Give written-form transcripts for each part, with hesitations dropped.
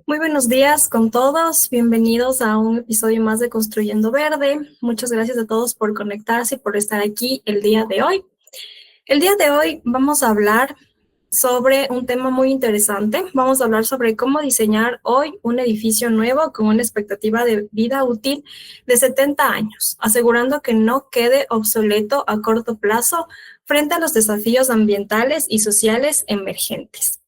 Muy buenos días con todos, bienvenidos a un episodio más de Construyendo Verde. Muchas gracias a todos por conectarse y por estar aquí el día de hoy. El día de hoy vamos a hablar sobre un tema muy interesante. Vamos a hablar sobre cómo diseñar hoy un edificio nuevo con una expectativa de vida útil de 70 años, asegurando que no quede obsoleto a corto plazo frente a los desafíos ambientales y sociales emergentes.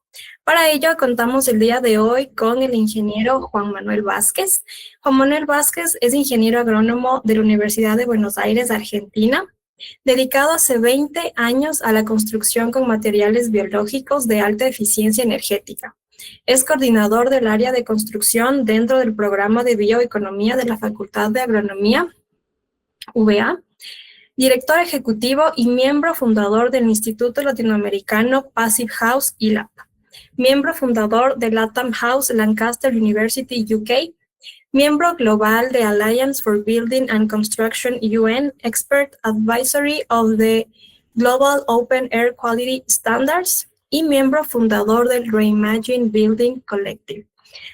Para ello, contamos el día de hoy con el ingeniero Juan Manuel Vázquez. Juan Manuel Vázquez es ingeniero agrónomo de la Universidad de Buenos Aires, Argentina, dedicado hace 20 años a la construcción con materiales biológicos de alta eficiencia energética. Es coordinador del área de construcción dentro del programa de bioeconomía de la Facultad de Agronomía, UVA, director ejecutivo y miembro fundador del Instituto Latinoamericano Passive House ILAP, miembro fundador de Latam House Lancaster University UK, miembro global de Alliance for Building and Construction UN, expert advisory of the Global Open Air Quality Standards y miembro fundador del Reimagine Building Collective.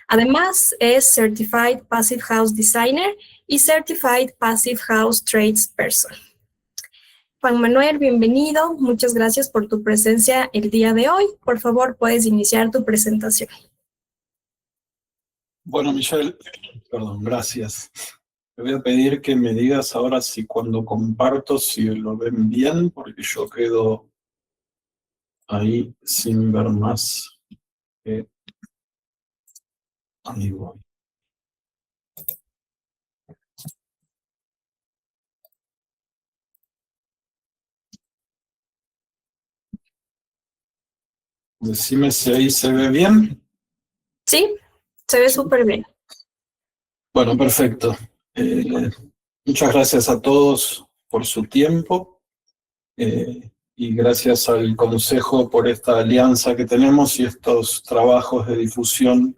Además, es Certified Passive House Designer y Certified Passive House Tradesperson. Juan Manuel, bienvenido. Muchas gracias por tu presencia el día de hoy. Por favor, puedes iniciar tu presentación. Bueno, Michelle, perdón, gracias. Te voy a pedir que me digas ahora si cuando comparto, si lo ven bien, porque yo quedo ahí sin ver más. Ahí voy. Decime si ahí se ve bien. Sí, se ve súper bien. Bueno, perfecto. Muchas gracias a todos por su tiempo y gracias al Consejo por esta alianza que tenemos y estos trabajos de difusión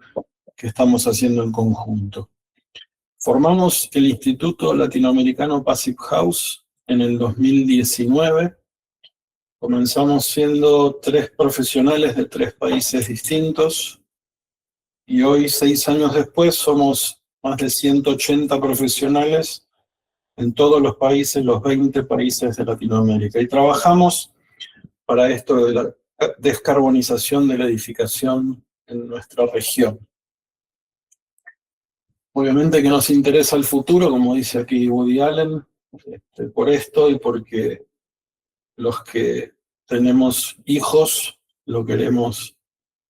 que estamos haciendo en conjunto. Formamos el Instituto Latinoamericano Passive House en el 2019. Comenzamos siendo 3 profesionales de 3 países distintos y hoy, 6 años después, somos más de 180 profesionales en todos los países, los 20 países de Latinoamérica. Y trabajamos para esto de la descarbonización de la edificación en nuestra región. Obviamente que nos interesa el futuro, como dice aquí Woody Allen, por esto y porque los que tenemos hijos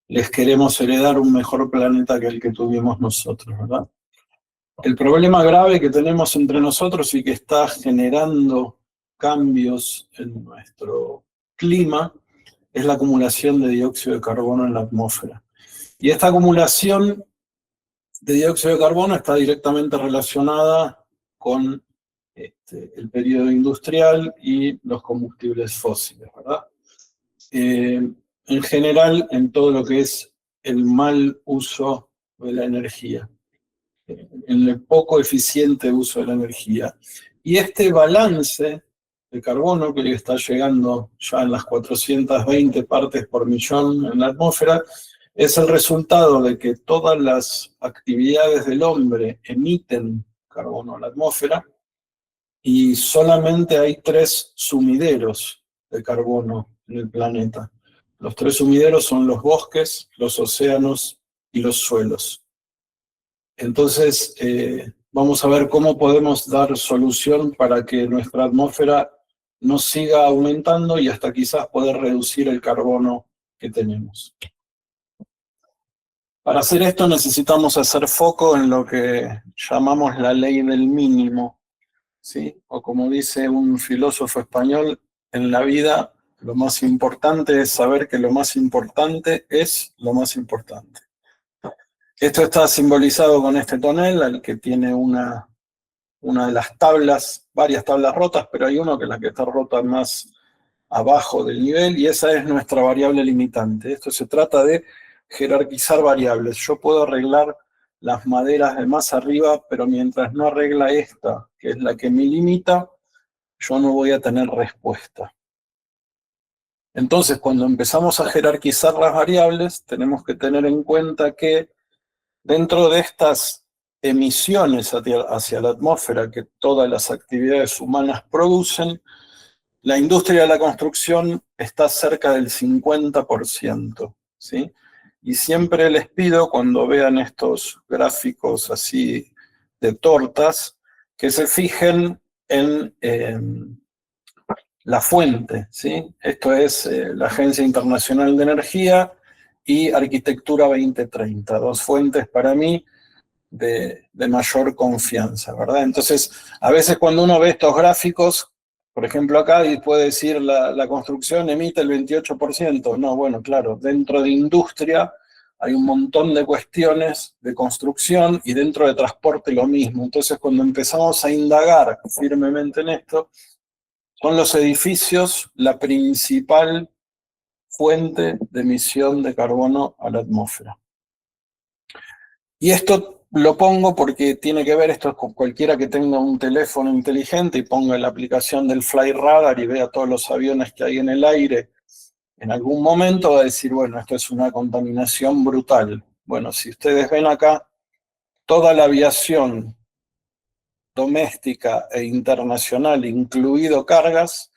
les queremos heredar un mejor planeta que el que tuvimos nosotros, ¿verdad? El problema grave que tenemos entre nosotros y que está generando cambios en nuestro clima es la acumulación de dióxido de carbono en la atmósfera. Y esta acumulación de dióxido de carbono está directamente relacionada con el periodo industrial y los combustibles fósiles, ¿verdad? En general, en todo lo que es el mal uso de la energía, en el poco eficiente uso de la energía. Y este balance de carbono, que está llegando ya en las 420 partes por millón en la atmósfera, es el resultado de que todas las actividades del hombre emiten carbono a la atmósfera y solamente hay 3 sumideros de carbono en el planeta. Los 3 sumideros son los bosques, los océanos y los suelos. Entonces, vamos a ver cómo podemos dar solución para que nuestra atmósfera no siga aumentando y hasta quizás poder reducir el carbono que tenemos. Para hacer esto necesitamos hacer foco en lo que llamamos la ley del mínimo, ¿sí? O como dice un filósofo español, en la vida lo más importante es saber que lo más importante es lo más importante. Esto está simbolizado con este tonel, al que tiene una de las tablas, varias tablas rotas, pero hay una que es la que está rota más abajo del nivel, y esa es nuestra variable limitante. Esto se trata de jerarquizar variables. Yo puedo arreglar las maderas de más arriba, pero mientras no arregla esta, que es la que me limita, yo no voy a tener respuesta. Entonces, cuando empezamos a jerarquizar las variables, tenemos que tener en cuenta que dentro de estas emisiones hacia la atmósfera que todas las actividades humanas producen, la industria de la construcción está cerca del 50%, ¿sí? Y siempre les pido, cuando vean estos gráficos así de tortas, que se fijen en la fuente, ¿sí? Esto es la Agencia Internacional de Energía y Arquitectura 2030, dos fuentes para mí de mayor confianza, ¿verdad? Entonces, a veces cuando uno ve estos gráficos, por ejemplo acá, y puede decir la construcción emite el 28%. No, bueno, claro, dentro de industria hay un montón de cuestiones de construcción y dentro de transporte lo mismo. Entonces, cuando empezamos a indagar firmemente en esto, son los edificios la principal fuente de emisión de carbono a la atmósfera. Y esto lo pongo porque tiene que ver esto con cualquiera que tenga un teléfono inteligente y ponga la aplicación del Fly Radar y vea todos los aviones que hay en el aire. En algún momento va a decir, bueno, esto es una contaminación brutal. Bueno, si ustedes ven acá, toda la aviación doméstica e internacional, incluido cargas,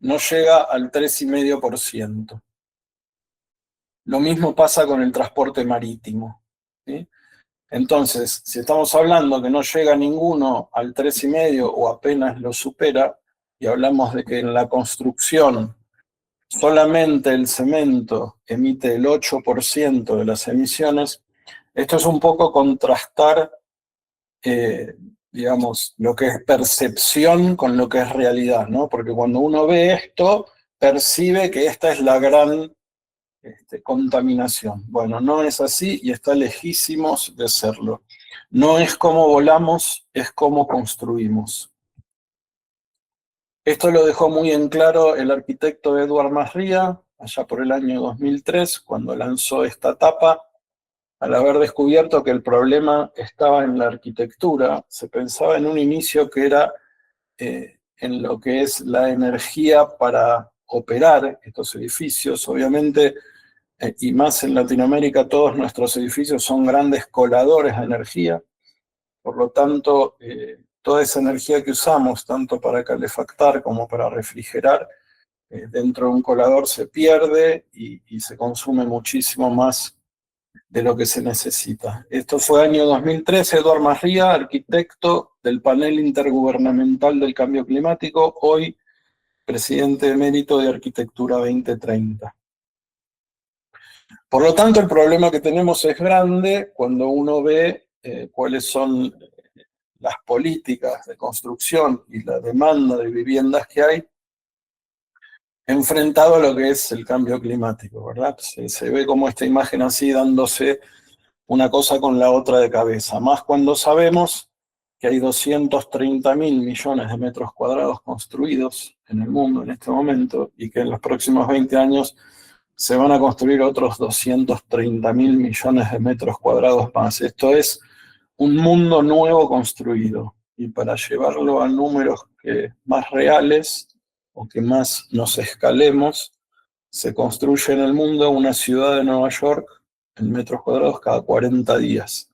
no llega al 3,5%. Lo mismo pasa con el transporte marítimo, ¿sí? Entonces, si estamos hablando que no llega ninguno al 3,5% o apenas lo supera, y hablamos de que en la construcción solamente el cemento emite el 8% de las emisiones, esto es un poco contrastar, digamos, lo que es percepción con lo que es realidad, ¿no? Porque cuando uno ve esto, percibe que esta es la gran contaminación. Bueno, no es así y está lejísimos de serlo. No es cómo volamos, es cómo construimos. Esto lo dejó muy en claro el arquitecto Edward Masria, allá por el año 2003, cuando lanzó esta etapa, al haber descubierto que el problema estaba en la arquitectura. Se pensaba en un inicio que era en lo que es la energía para operar estos edificios. Obviamente, y más en Latinoamérica, todos nuestros edificios son grandes coladores de energía. Por lo tanto, toda esa energía que usamos, tanto para calefactar como para refrigerar, dentro de un colador se pierde y se consume muchísimo más de lo que se necesita. Esto fue año 2013, Eduard Masria, arquitecto del Panel Intergubernamental del Cambio Climático, hoy presidente emérito de Arquitectura 2030. Por lo tanto, el problema que tenemos es grande cuando uno ve cuáles son las políticas de construcción y la demanda de viviendas que hay enfrentado a lo que es el cambio climático, ¿verdad? Se ve como esta imagen así dándose una cosa con la otra de cabeza, más cuando sabemos que hay 230.000 millones de metros cuadrados construidos en el mundo en este momento y que en los próximos 20 años se van a construir otros 230.000 millones de metros cuadrados más. Esto es un mundo nuevo construido. Y para llevarlo a números más reales o que más nos escalemos, se construye en el mundo una ciudad de Nueva York en metros cuadrados cada 40 días.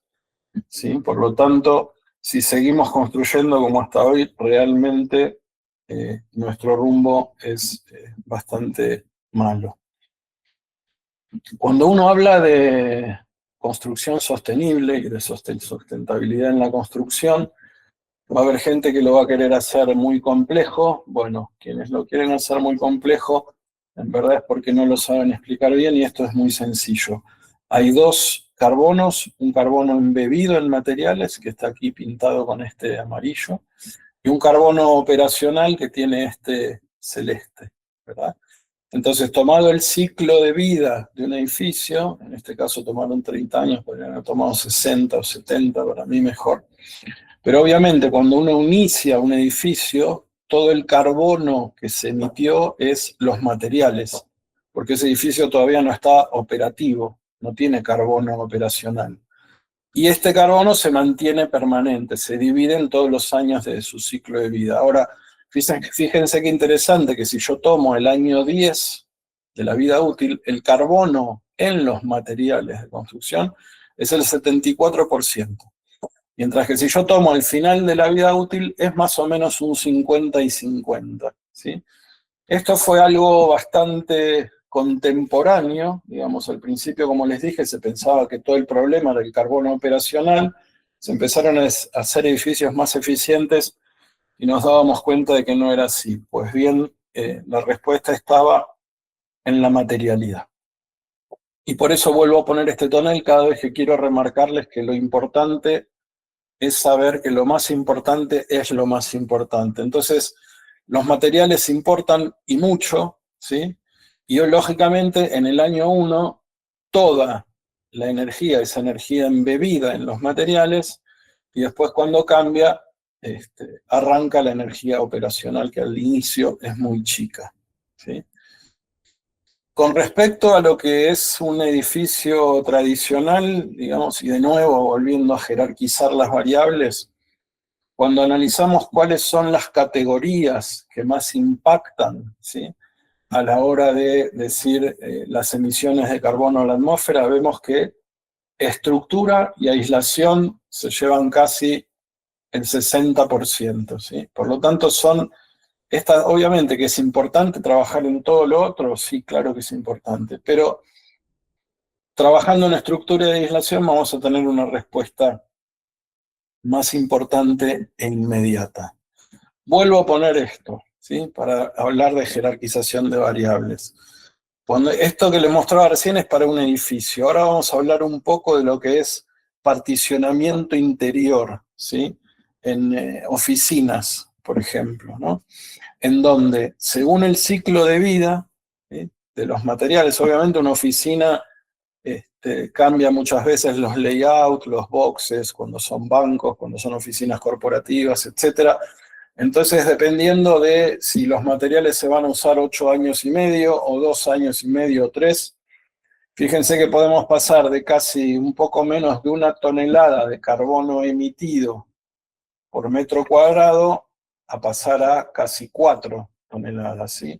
¿Sí? Por lo tanto, si seguimos construyendo como hasta hoy, realmente nuestro rumbo es bastante malo. Cuando uno habla de construcción sostenible y de sustentabilidad en la construcción, va a haber gente que lo va a querer hacer muy complejo. Bueno, quienes lo quieren hacer muy complejo, en verdad es porque no lo saben explicar bien y esto es muy sencillo. Hay dos carbonos, un carbono embebido en materiales, que está aquí pintado con este amarillo, y un carbono operacional que tiene este celeste, ¿verdad? Entonces, tomado el ciclo de vida de un edificio, en este caso tomaron 30 años, podrían haber tomado 60 o 70, para mí mejor. Pero obviamente cuando uno inicia un edificio, todo el carbono que se emitió es los materiales, porque ese edificio todavía no está operativo, no tiene carbono operacional. Y este carbono se mantiene permanente, se divide en todos los años de su ciclo de vida. Ahora, fíjense qué interesante que si yo tomo el año 10 de la vida útil, el carbono en los materiales de construcción es el 74%. Mientras que si yo tomo el final de la vida útil, es más o menos un 50 y 50, ¿sí? Esto fue algo bastante contemporáneo, digamos, al principio, como les dije, se pensaba que todo el problema era el carbono operacional, se empezaron a hacer edificios más eficientes y nos dábamos cuenta de que no era así. Pues bien, la respuesta estaba en la materialidad. Y por eso vuelvo a poner este tonel cada vez que quiero remarcarles que lo importante es saber que lo más importante es lo más importante. Entonces, los materiales importan y mucho, ¿sí? Y lógicamente en el año 1, toda la energía, esa energía embebida en los materiales, y después cuando cambia, arranca la energía operacional, que al inicio es muy chica, ¿sí? Con respecto a lo que es un edificio tradicional, digamos, y de nuevo volviendo a jerarquizar las variables, cuando analizamos cuáles son las categorías que más impactan, ¿sí?, a la hora de decir las emisiones de carbono a la atmósfera, vemos que estructura y aislación se llevan casi el 60%, ¿sí? Por lo tanto, obviamente que es importante trabajar en todo lo otro, sí, claro que es importante, pero trabajando en estructura y aislación vamos a tener una respuesta más importante e inmediata. Vuelvo a poner esto, ¿sí?, para hablar de jerarquización de variables. Esto que les mostraba recién es para un edificio. Ahora vamos a hablar un poco de lo que es particionamiento interior, ¿sí?, en oficinas, por ejemplo, ¿no?, en donde, según el ciclo de vida, ¿sí?, de los materiales, obviamente una oficina cambia muchas veces los layouts, los boxes, cuando son bancos, cuando son oficinas corporativas, etc. Entonces, dependiendo de si los materiales se van a usar 8 años y medio, o 2 años y medio, o 3, fíjense que podemos pasar de casi un poco menos de 1 tonelada de carbono emitido por metro cuadrado a pasar a casi 4 toneladas, ¿sí?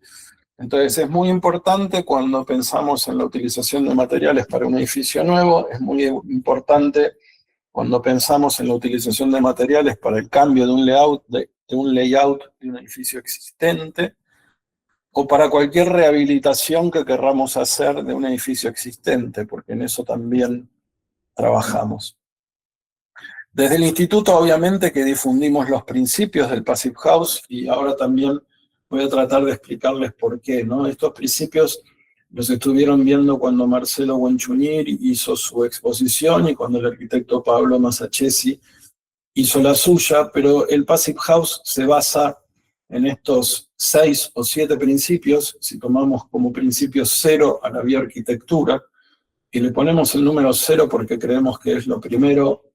Entonces es muy importante cuando pensamos en la utilización de materiales para un edificio nuevo, es muy importante cuando pensamos en la utilización de materiales para el cambio de un layout de un edificio existente, o para cualquier rehabilitación que querramos hacer de un edificio existente, porque en eso también trabajamos. Desde el instituto, obviamente, que difundimos los principios del Passive House, y ahora también voy a tratar de explicarles por qué, ¿no? Estos principios los estuvieron viendo cuando Marcelo Buenchunir hizo su exposición y cuando el arquitecto Pablo Masachesi hizo la suya, pero el Passive House se basa en estos 6 o 7 principios. Si tomamos como principio 0 a la bioarquitectura, y le ponemos el número 0 porque creemos que es lo primero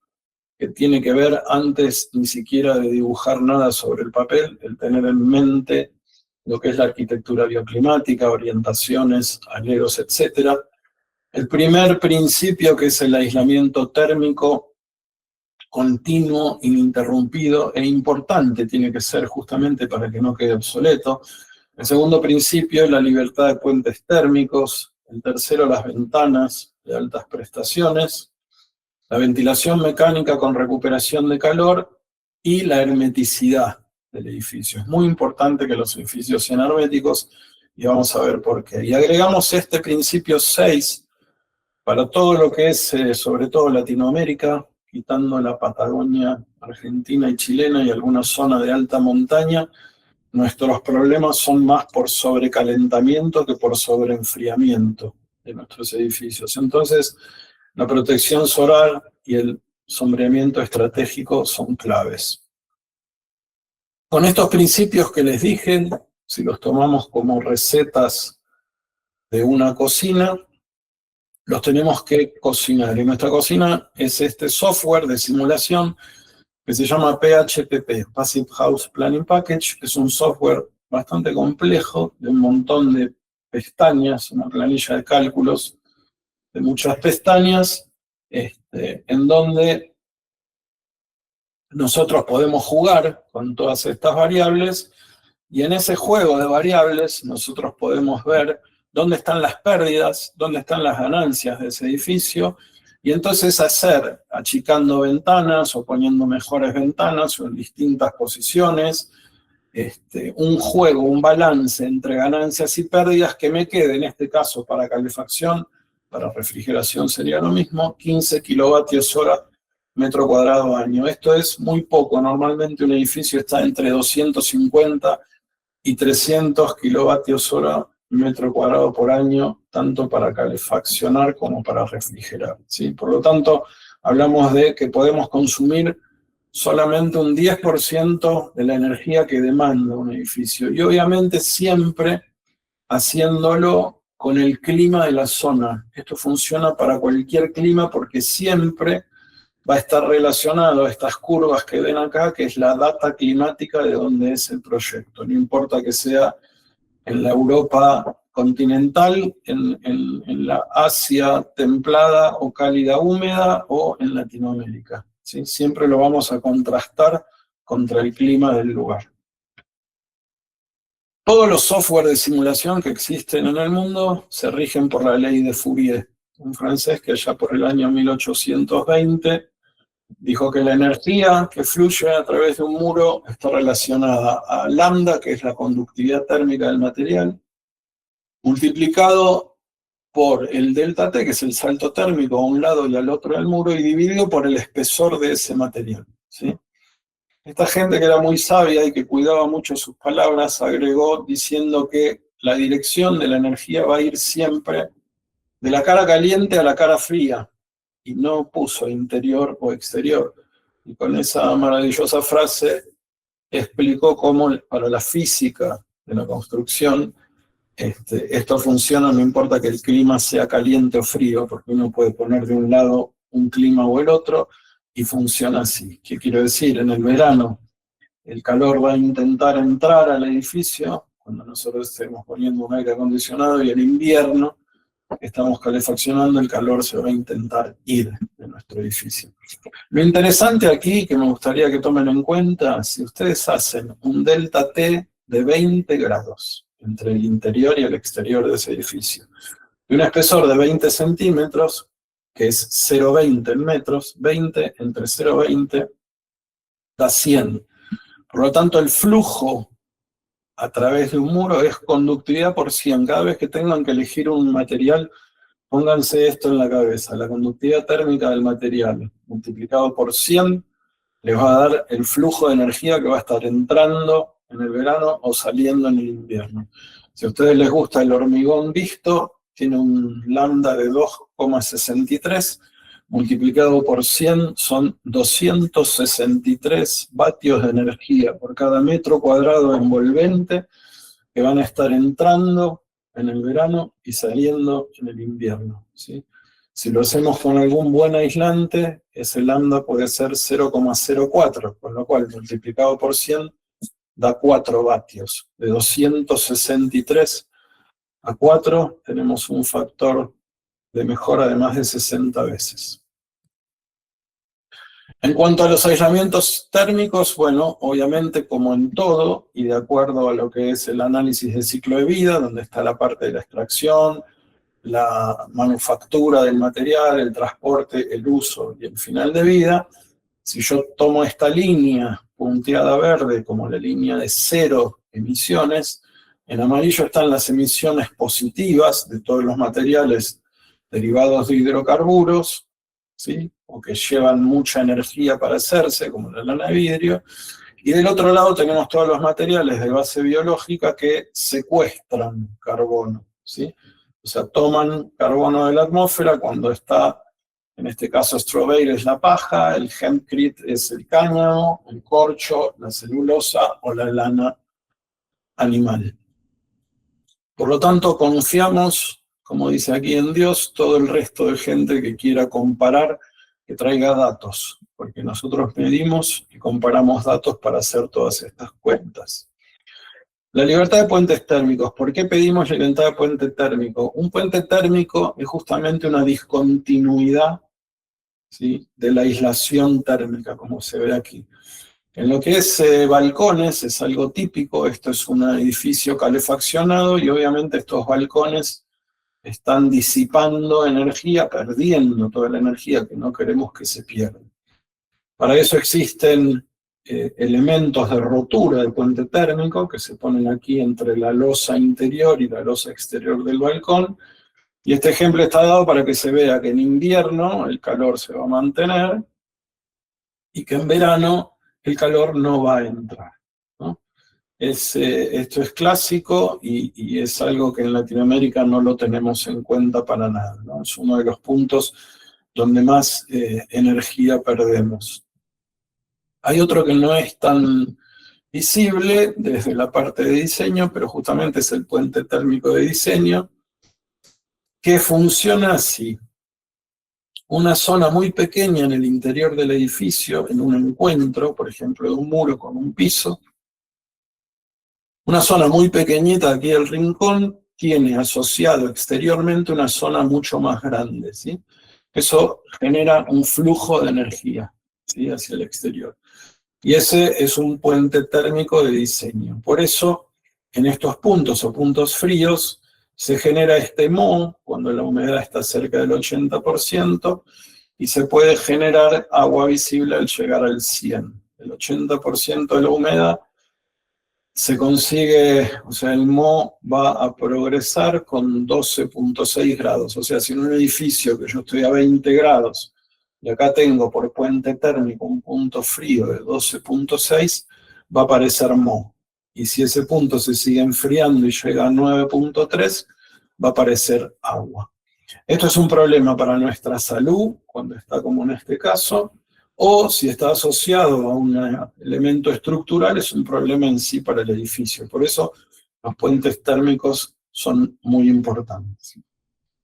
que tiene que ver, antes ni siquiera de dibujar nada sobre el papel, el tener en mente lo que es la arquitectura bioclimática, orientaciones, aleros, etc. El primer principio, que es el aislamiento térmico continuo, ininterrumpido e importante, tiene que ser justamente para que no quede obsoleto. El segundo principio es la libertad de puentes térmicos. El tercero, las ventanas de altas prestaciones. La ventilación mecánica con recuperación de calor y la hermeticidad del edificio. Es muy importante que los edificios sean herméticos y vamos a ver por qué. Y agregamos este principio 6 para todo lo que es, sobre todo Latinoamérica, quitando la Patagonia argentina y chilena y alguna zona de alta montaña. Nuestros problemas son más por sobrecalentamiento que por sobreenfriamiento de nuestros edificios. Entonces, la protección solar y el sombreamiento estratégico son claves. Con estos principios que les dije, si los tomamos como recetas de una cocina, los tenemos que cocinar. Y nuestra cocina es este software de simulación que se llama PHPP, Passive House Planning Package, que es un software bastante complejo, de un montón de pestañas, una planilla de cálculos de muchas pestañas, en donde nosotros podemos jugar con todas estas variables, y en ese juego de variables nosotros podemos ver dónde están las pérdidas, dónde están las ganancias de ese edificio, Y entonces hacer, achicando ventanas o poniendo mejores ventanas o en distintas posiciones, un juego, un balance entre ganancias y pérdidas que me quede, en este caso para calefacción, para refrigeración sería lo mismo, 15 kilovatios hora metro cuadrado año. Esto es muy poco, normalmente un edificio está entre 250 y 300 kilovatios hora metro cuadrado por año, tanto para calefaccionar como para refrigerar, ¿sí? Por lo tanto, hablamos de que podemos consumir solamente un 10% de la energía que demanda un edificio. Y obviamente siempre haciéndolo con el clima de la zona. Esto funciona para cualquier clima porque siempre va a estar relacionado a estas curvas que ven acá, que es la data climática de donde es el proyecto. No importa que sea en la Europa continental, en la Asia templada o cálida húmeda o en Latinoamérica, ¿sí? Siempre lo vamos a contrastar contra el clima del lugar. Todos los software de simulación que existen en el mundo se rigen por la ley de Fourier, un francés que allá por el año 1820 dijo que la energía que fluye a través de un muro está relacionada a lambda, que es la conductividad térmica del material, multiplicado por el delta T, que es el salto térmico a un lado y al otro del muro, y dividido por el espesor de ese material, ¿sí? Esta gente que era muy sabia y que cuidaba mucho sus palabras, agregó diciendo que la dirección de la energía va a ir siempre de la cara caliente a la cara fría, y no puso interior o exterior. Y con esa maravillosa frase explicó cómo para la física de la construcción esto funciona, no importa que el clima sea caliente o frío, porque uno puede poner de un lado un clima o el otro, y funciona así. ¿Qué quiero decir? En el verano el calor va a intentar entrar al edificio, cuando nosotros estemos poniendo un aire acondicionado, y en invierno estamos calefaccionando, el calor se va a intentar ir de nuestro edificio. Lo interesante aquí, que me gustaría que tomen en cuenta, si ustedes hacen un delta T de 20 grados entre el interior y el exterior de ese edificio, y un espesor de 20 centímetros, que es 0,20 en metros, 20 entre 0,20 da 100. Por lo tanto, el flujo a través de un muro es conductividad por 100. Cada vez que tengan que elegir un material, pónganse esto en la cabeza. La conductividad térmica del material multiplicado por 100 les va a dar el flujo de energía que va a estar entrando en el verano o saliendo en el invierno. Si a ustedes les gusta el hormigón visto, tiene un lambda de 2,63, multiplicado por 100 son 263 vatios de energía por cada metro cuadrado envolvente que van a estar entrando en el verano y saliendo en el invierno, ¿sí? Si lo hacemos con algún buen aislante, ese lambda puede ser 0,04, con lo cual multiplicado por 100 da 4 vatios. De 263 a 4 tenemos un factor de mejora de más de 60 veces. En cuanto a los aislamientos térmicos, bueno, obviamente como en todo, y de acuerdo a lo que es el análisis de ciclo de vida, donde está la parte de la extracción, la manufactura del material, el transporte, el uso y el final de vida, si yo tomo esta línea punteada verde como la línea de 0 emisiones, en amarillo están las emisiones positivas de todos los materiales derivados de hidrocarburos, ¿sí? O que llevan mucha energía para hacerse, como la lana de vidrio, y del otro lado tenemos todos los materiales de base biológica que secuestran carbono, ¿sí? O sea, toman carbono de la atmósfera cuando está, en este caso Stroveil es la paja, el hempcrete es el cáñamo, el corcho, la celulosa o la lana animal. Por lo tanto, confiamos, como dice aquí, en Dios, todo el resto de gente que quiera comparar, que traiga datos, porque nosotros medimos y comparamos datos para hacer todas estas cuentas. La libertad de puentes térmicos. ¿Por qué pedimos libertad de puente térmico? Un puente térmico es justamente una discontinuidad, ¿sí?, de la aislación térmica, como se ve aquí. En lo que es balcones, es algo típico. Esto es un edificio calefaccionado y obviamente estos balcones están disipando energía, perdiendo toda la energía que no queremos que se pierda. Para eso existen elementos de rotura del puente térmico que se ponen aquí entre la losa interior y la losa exterior del balcón. Y este ejemplo está dado para que se vea que en invierno el calor se va a mantener y que en verano el calor no va a entrar, ¿no? Esto es clásico y es algo que en Latinoamérica no lo tenemos en cuenta para nada, ¿no? Es uno de los puntos donde más energía perdemos. Hay otro que no es tan visible desde la parte de diseño, pero justamente es el puente térmico de diseño, que funciona así. Una zona muy pequeña en el interior del edificio, en un encuentro, por ejemplo, de un muro con un piso. Una zona muy pequeñita aquí del rincón tiene asociado exteriormente una zona mucho más grande, ¿sí? Eso genera un flujo de energía, ¿sí?, hacia el exterior. Y ese es un puente térmico de diseño. Por eso, en estos puntos o puntos fríos, se genera este moho cuando la humedad está cerca del 80% y se puede generar agua visible al llegar al 100%. El 80% de la humedad se consigue, o sea, el moho va a progresar con 12.6 grados. O sea, si en un edificio que yo estoy a 20 grados, y acá tengo por puente térmico un punto frío de 12.6, va a aparecer moho. Y si ese punto se sigue enfriando y llega a 9.3, va a aparecer agua. Esto es un problema para nuestra salud, cuando está como en este caso, o si está asociado a un elemento estructural, es un problema en sí para el edificio. Por eso los puentes térmicos son muy importantes.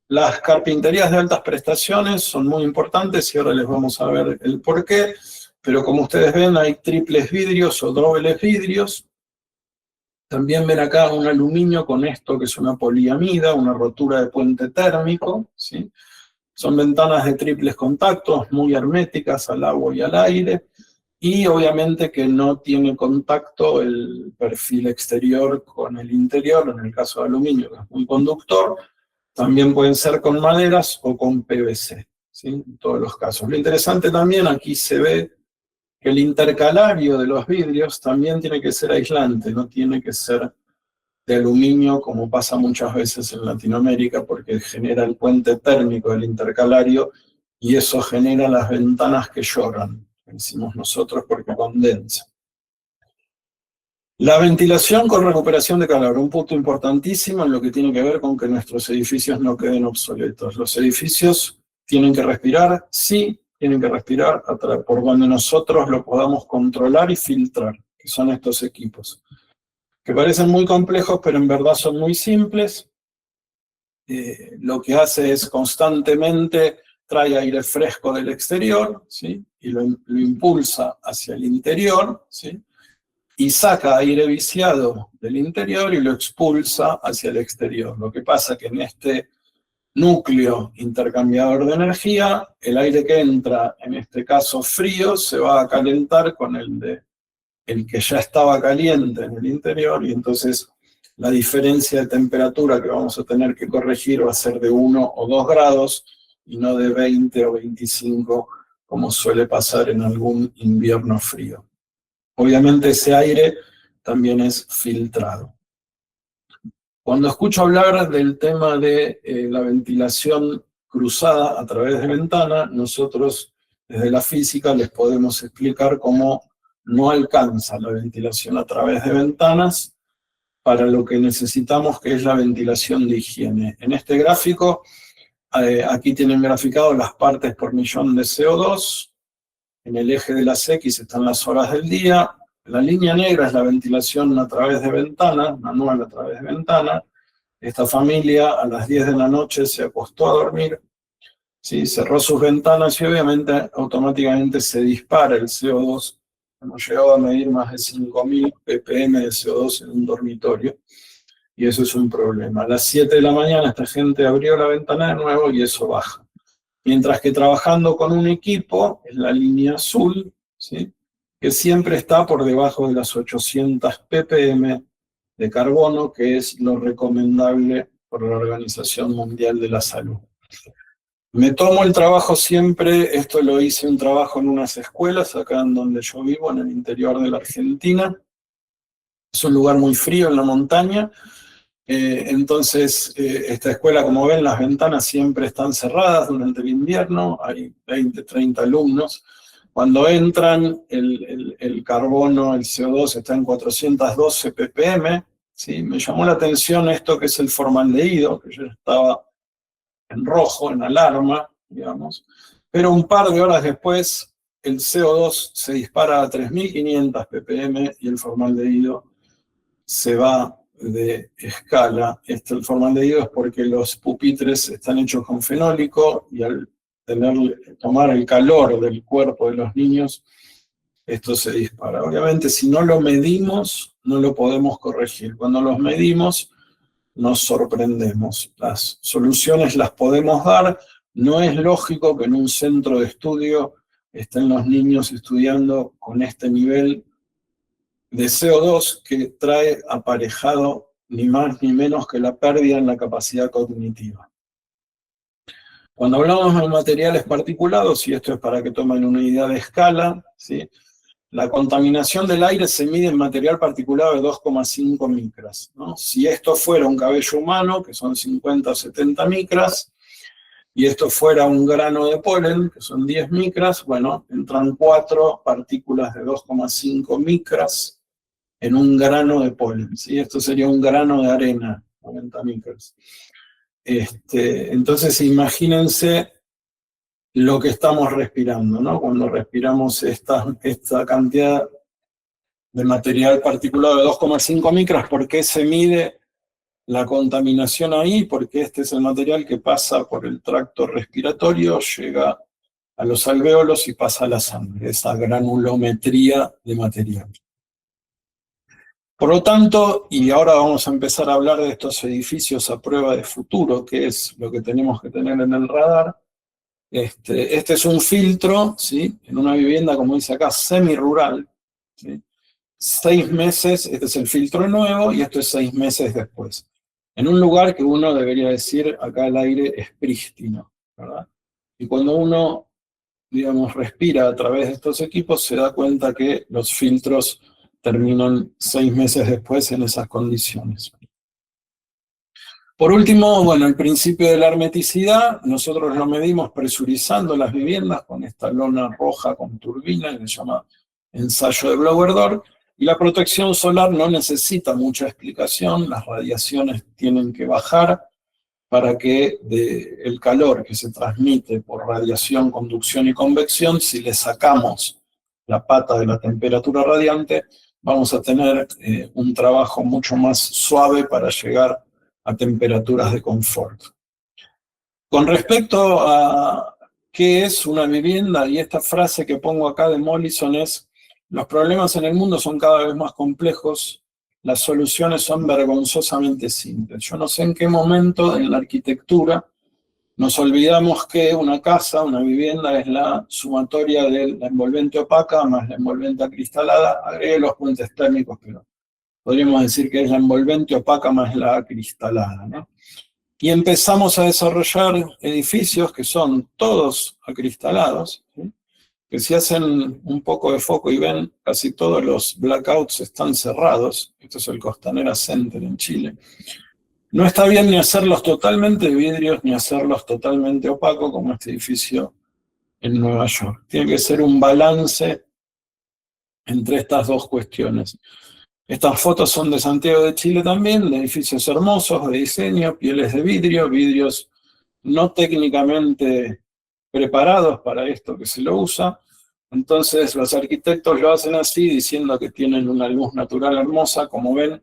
Las carpinterías de altas prestaciones son muy importantes y ahora les vamos a ver el porqué, pero como ustedes ven hay triples vidrios o dobles vidrios. También ven acá un aluminio con esto que es una poliamida, una rotura de puente térmico, ¿sí? Son ventanas de triples contactos, muy herméticas al agua y al aire, y obviamente que no tiene contacto el perfil exterior con el interior, en el caso de aluminio, que es muy conductor. También pueden ser con maderas o con PVC, ¿sí?, en todos los casos. Lo interesante también, aquí se ve que el intercalario de los vidrios también tiene que ser aislante, no tiene que ser de aluminio, como pasa muchas veces en Latinoamérica, porque genera el puente térmico del intercalario y eso genera las ventanas que lloran, decimos nosotros, porque condensa. La ventilación con recuperación de calor, un punto importantísimo en lo que tiene que ver con que nuestros edificios no queden obsoletos. Los edificios tienen que respirar, sí, tienen que respirar por donde nosotros lo podamos controlar y filtrar, que son estos equipos, que parecen muy complejos, pero en verdad son muy simples. Lo que hace es constantemente trae aire fresco del exterior, ¿sí?, y lo impulsa hacia el interior, ¿sí?, y saca aire viciado del interior y lo expulsa hacia el exterior. Lo que pasa es que en este núcleo intercambiador de energía, el aire que entra, en este caso frío, se va a calentar con el que ya estaba caliente en el interior, y entonces la diferencia de temperatura que vamos a tener que corregir va a ser de 1 o 2 grados, y no de 20 o 25, como suele pasar en algún invierno frío. Obviamente ese aire también es filtrado. Cuando escucho hablar del tema de la ventilación cruzada a través de ventana, nosotros desde la física les podemos explicar cómo no alcanza la ventilación a través de ventanas para lo que necesitamos, que es la ventilación de higiene. En este gráfico, aquí tienen graficado las partes por millón de CO2, en el eje de las X están las horas del día, la línea negra es la ventilación a través de ventana, manual a través de ventana. Esta familia a las 10 de la noche se acostó a dormir, ¿sí?, cerró sus ventanas y obviamente automáticamente se dispara el CO2. Hemos llegado a medir más de 5.000 ppm de CO2 en un dormitorio, y eso es un problema. A las 7 de la mañana esta gente abrió la ventana de nuevo y eso baja. Mientras que trabajando con un equipo, es la línea azul, ¿sí?, que siempre está por debajo de las 800 ppm de carbono, que es lo recomendable por la Organización Mundial de la Salud. Me tomo el trabajo siempre, esto lo hice un trabajo en unas escuelas, acá en donde yo vivo, en el interior de la Argentina. Es un lugar muy frío en la montaña, entonces esta escuela, como ven, las ventanas siempre están cerradas durante el invierno, hay 20, 30 alumnos. Cuando entran, el carbono, el CO2 está en 412 ppm, ¿sí? Me llamó la atención esto que es el formaldehído, que yo estaba en rojo, en alarma, digamos, pero un par de horas después el CO2 se dispara a 3.500 ppm y el formaldehído se va de escala. El formaldehído es porque los pupitres están hechos con fenólico y al tomar el calor del cuerpo de los niños, esto se dispara. Obviamente, si no lo medimos, no lo podemos corregir. Cuando los medimos, nos sorprendemos. Las soluciones las podemos dar. No es lógico que en un centro de estudio estén los niños estudiando con este nivel de CO2 que trae aparejado ni más ni menos que la pérdida en la capacidad cognitiva. Cuando hablamos de materiales particulados, y esto es para que tomen una idea de escala, ¿sí? La contaminación del aire se mide en material particulado de 2,5 micras, ¿no? Si esto fuera un cabello humano, que son 50 o 70 micras, y esto fuera un grano de polen, que son 10 micras, bueno, entran 4 partículas de 2,5 micras en un grano de polen, ¿sí? Esto sería un grano de arena, 90 micras. Entonces, imagínense lo que estamos respirando, ¿no? Cuando respiramos esta cantidad de material particulado de 2,5 micras, ¿por qué se mide la contaminación ahí? Porque este es el material que pasa por el tracto respiratorio, llega a los alvéolos y pasa a la sangre, esa granulometría de material. Por lo tanto, y ahora vamos a empezar a hablar de estos edificios a prueba de futuro, que es lo que tenemos que tener en el radar. Este es un filtro, ¿sí? En una vivienda, como dice acá, semi-rural, ¿sí? 6 meses, este es el filtro nuevo, y esto es 6 meses después. En un lugar que uno debería decir, acá el aire es prístino, ¿verdad? Y cuando uno, digamos, respira a través de estos equipos, se da cuenta que los filtros terminan 6 meses después en esas condiciones. Por último, bueno, el principio de la hermeticidad, nosotros lo medimos presurizando las viviendas con esta lona roja con turbina, que se llama ensayo de blower door, y la protección solar no necesita mucha explicación, las radiaciones tienen que bajar para que el calor que se transmite por radiación, conducción y convección, si le sacamos la pata de la temperatura radiante, vamos a tener un trabajo mucho más suave para llegar a temperaturas de confort. Con respecto a qué es una vivienda, y esta frase que pongo acá de Mollison es: los problemas en el mundo son cada vez más complejos, las soluciones son vergonzosamente simples. Yo no sé en qué momento en la arquitectura nos olvidamos que una casa, una vivienda, es la sumatoria de la envolvente opaca más la envolvente acristalada. Agregué los puentes térmicos, pero podríamos decir que es la envolvente opaca más la acristalada, ¿no? Y empezamos a desarrollar edificios que son todos acristalados, ¿sí? Que si hacen un poco de foco y ven, casi todos los blackouts están cerrados. Esto es el Costanera Center en Chile. No está bien ni hacerlos totalmente vidrios, ni hacerlos totalmente opacos, como este edificio en Nueva York. Tiene que ser un balance entre estas dos cuestiones. Estas fotos son de Santiago de Chile también, de edificios hermosos, de diseño, pieles de vidrio, vidrios no técnicamente preparados para esto que se lo usa. Entonces los arquitectos lo hacen así, diciendo que tienen una luz natural hermosa. Como ven,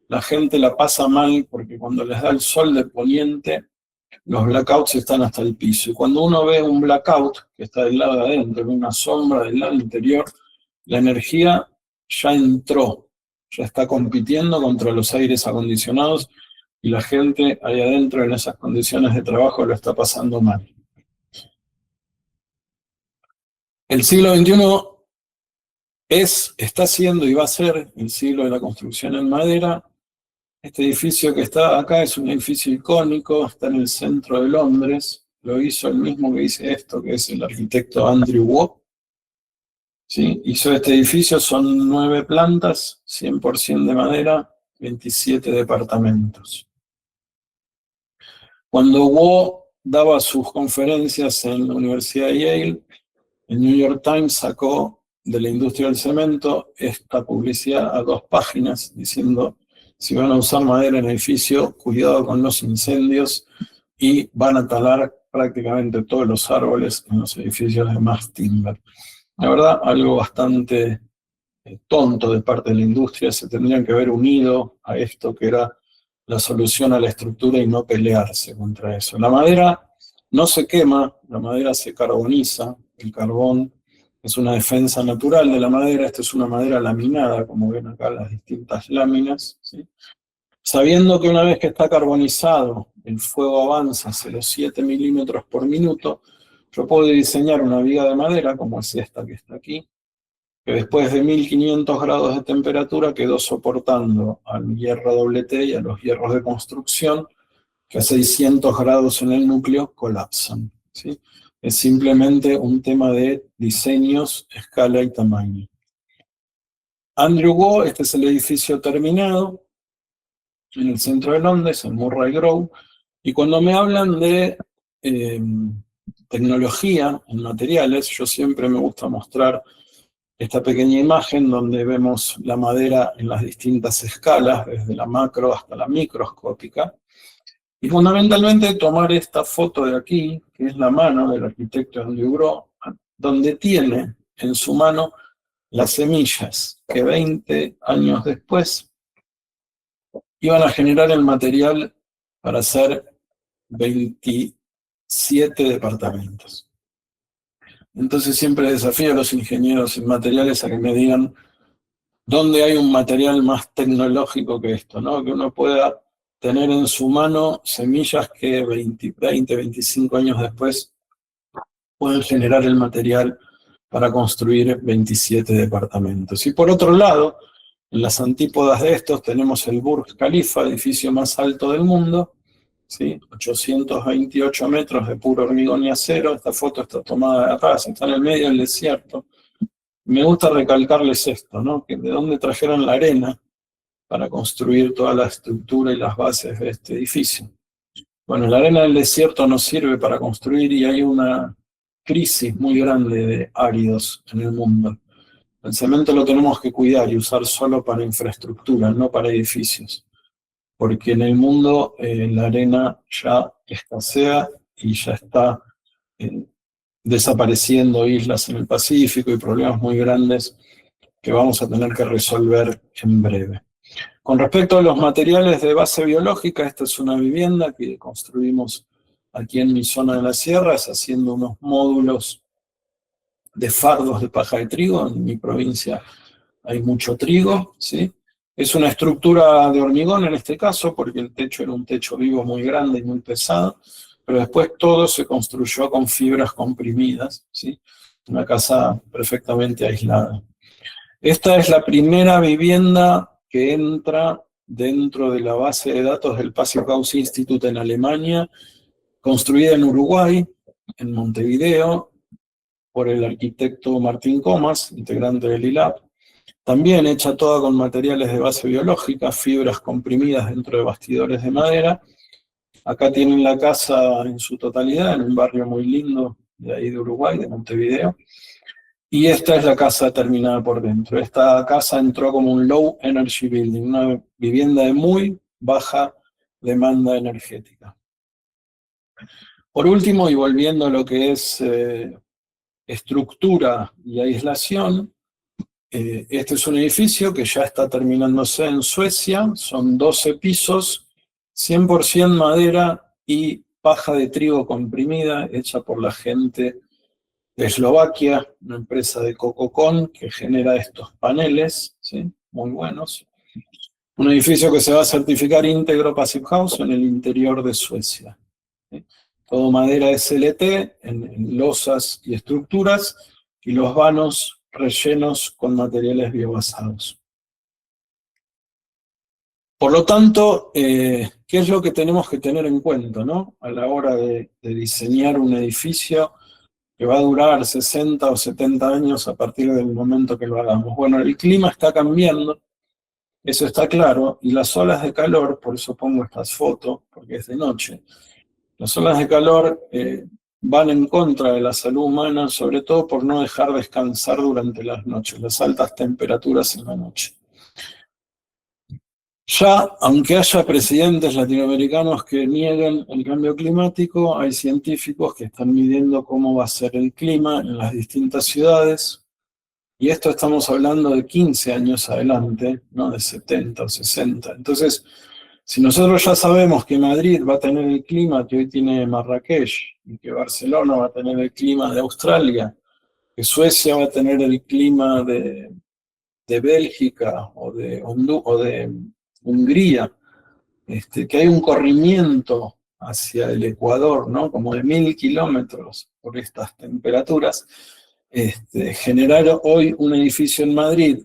la gente la pasa mal porque cuando les da el sol de poniente, los blackouts están hasta el piso. Y cuando uno ve un blackout que está del lado de adentro, en una sombra del lado interior, la energía ya entró, ya está compitiendo contra los aires acondicionados y la gente ahí adentro en esas condiciones de trabajo lo está pasando mal. El siglo XXI está siendo y va a ser el siglo de la construcción en madera. Este edificio que está acá es un edificio icónico, está en el centro de Londres, lo hizo el mismo que dice esto, que es el arquitecto Andrew Waugh. ¿Sí? Hizo este edificio, son 9 plantas, 100% de madera, 27 departamentos. Cuando Waugh daba sus conferencias en la Universidad de Yale, el New York Times sacó de la industria del cemento esta publicidad a 2 páginas diciendo: si van a usar madera en edificio, cuidado con los incendios, y van a talar prácticamente todos los árboles en los edificios de mass timber. La verdad, algo bastante tonto de parte de la industria. Se tendrían que haber unido a esto que era la solución a la estructura y no pelearse contra eso. La madera no se quema, la madera se carboniza, el carbón es una defensa natural de la madera. Esta es una madera laminada, como ven acá las distintas láminas, ¿sí? Sabiendo que una vez que está carbonizado, el fuego avanza hacia los 7 milímetros por minuto, yo puedo diseñar una viga de madera, como es esta que está aquí, que después de 1500 grados de temperatura quedó soportando al hierro doble T y a los hierros de construcción, que a 600 grados en el núcleo colapsan, ¿sí? Es simplemente un tema de diseños, escala y tamaño. Andrew Waugh, este es el edificio terminado en el centro de Londres, en Murray Grove, y cuando me hablan de tecnología en materiales, yo siempre me gusta mostrar esta pequeña imagen donde vemos la madera en las distintas escalas, desde la macro hasta la microscópica, y fundamentalmente tomar esta foto de aquí, que es la mano del arquitecto Andrew Waugh, donde tiene en su mano las semillas que 20 años después iban a generar el material para hacer 27 departamentos. Entonces siempre desafío a los ingenieros en materiales a que me digan dónde hay un material más tecnológico que esto, ¿no? Que uno pueda tener en su mano semillas que 20, 25 años después pueden generar el material para construir 27 departamentos. Y por otro lado, en las antípodas de estos tenemos el Burj Khalifa, edificio más alto del mundo, ¿sí? 828 metros de puro hormigón y acero. Esta foto está tomada de atrás, está en el medio del desierto. Me gusta recalcarles esto, ¿no? Que de dónde trajeron la arena para construir toda la estructura y las bases de este edificio. Bueno, la arena del desierto no sirve para construir y hay una crisis muy grande de áridos en el mundo. El cemento lo tenemos que cuidar y usar solo para infraestructura, no para edificios. Porque en el mundo la arena ya escasea y ya está desapareciendo islas en el Pacífico y problemas muy grandes que vamos a tener que resolver en breve. Con respecto a los materiales de base biológica, esta es una vivienda que construimos aquí en mi zona de las sierras, haciendo unos módulos de fardos de paja de trigo. En mi provincia hay mucho trigo, ¿sí? Es una estructura de hormigón en este caso, porque el techo era un techo vivo muy grande y muy pesado, pero después todo se construyó con fibras comprimidas, ¿sí? Una casa perfectamente aislada. Esta es la primera vivienda que entra dentro de la base de datos del Passive House Institute en Alemania, construida en Uruguay, en Montevideo, por el arquitecto Martín Comas, integrante del ILAB. También hecha toda con materiales de base biológica, fibras comprimidas dentro de bastidores de madera. Acá tienen la casa en su totalidad, en un barrio muy lindo de ahí de Uruguay, de Montevideo. Y esta es la casa terminada por dentro. Esta casa entró como un low energy building, una vivienda de muy baja demanda energética. Por último, y volviendo a lo que es estructura y aislación, este es un edificio que ya está terminándose en Suecia, son 12 pisos, 100% madera y paja de trigo comprimida, hecha por la gente de Eslovaquia, una empresa de Cococón que genera estos paneles, ¿sí? Muy buenos. Un edificio que se va a certificar íntegro Passive House en el interior de Suecia, ¿sí? Todo madera SLT en losas y estructuras, y los vanos rellenos con materiales biobasados. Por lo tanto, ¿qué es lo que tenemos que tener en cuenta, ¿no? A la hora de diseñar un edificio que va a durar 60 o 70 años a partir del momento que lo hagamos? Bueno, el clima está cambiando, eso está claro, y las olas de calor, por eso pongo estas fotos, porque es de noche, las olas de calor van en contra de la salud humana, sobre todo por no dejar descansar durante las noches, las altas temperaturas en la noche. Ya, aunque haya presidentes latinoamericanos que nieguen el cambio climático, hay científicos que están midiendo cómo va a ser el clima en las distintas ciudades, y esto estamos hablando de 15 años adelante, no de 70 o 60. Entonces, si nosotros ya sabemos que Madrid va a tener el clima que hoy tiene Marrakech, y que Barcelona va a tener el clima de Australia, que Suecia va a tener el clima de Bélgica o de Hungría, que hay un corrimiento hacia el Ecuador, ¿no? Como de 1000 kilómetros por estas temperaturas, generar hoy un edificio en Madrid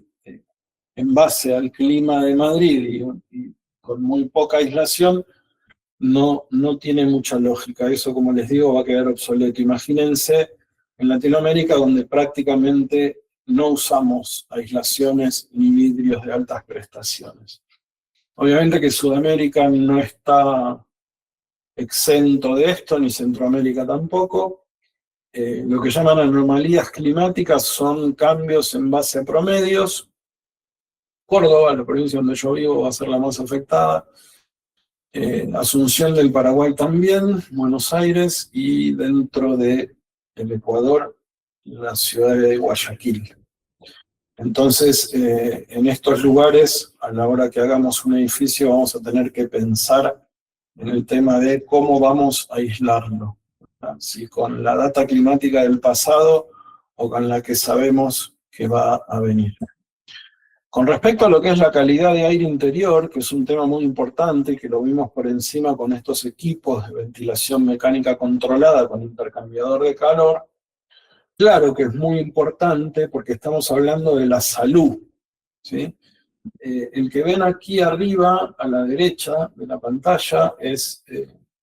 en base al clima de Madrid y con muy poca aislación, no tiene mucha lógica. Eso, como les digo, va a quedar obsoleto. Imagínense en Latinoamérica, donde prácticamente no usamos aislaciones ni vidrios de altas prestaciones. Obviamente que Sudamérica no está exento de esto, ni Centroamérica tampoco. Lo que llaman anomalías climáticas son cambios en base a promedios. Córdoba, la provincia donde yo vivo, va a ser la más afectada. Asunción del Paraguay también, Buenos Aires, y dentro del Ecuador, la ciudad de Guayaquil. Entonces, en estos lugares, a la hora que hagamos un edificio, vamos a tener que pensar en el tema de cómo vamos a aislarlo. Si con la data climática del pasado o con la que sabemos que va a venir. Con respecto a lo que es la calidad de aire interior, que es un tema muy importante y que lo vimos por encima con estos equipos de ventilación mecánica controlada con intercambiador de calor, claro que es muy importante porque estamos hablando de la salud, ¿sí? El que ven aquí arriba, a la derecha de la pantalla, es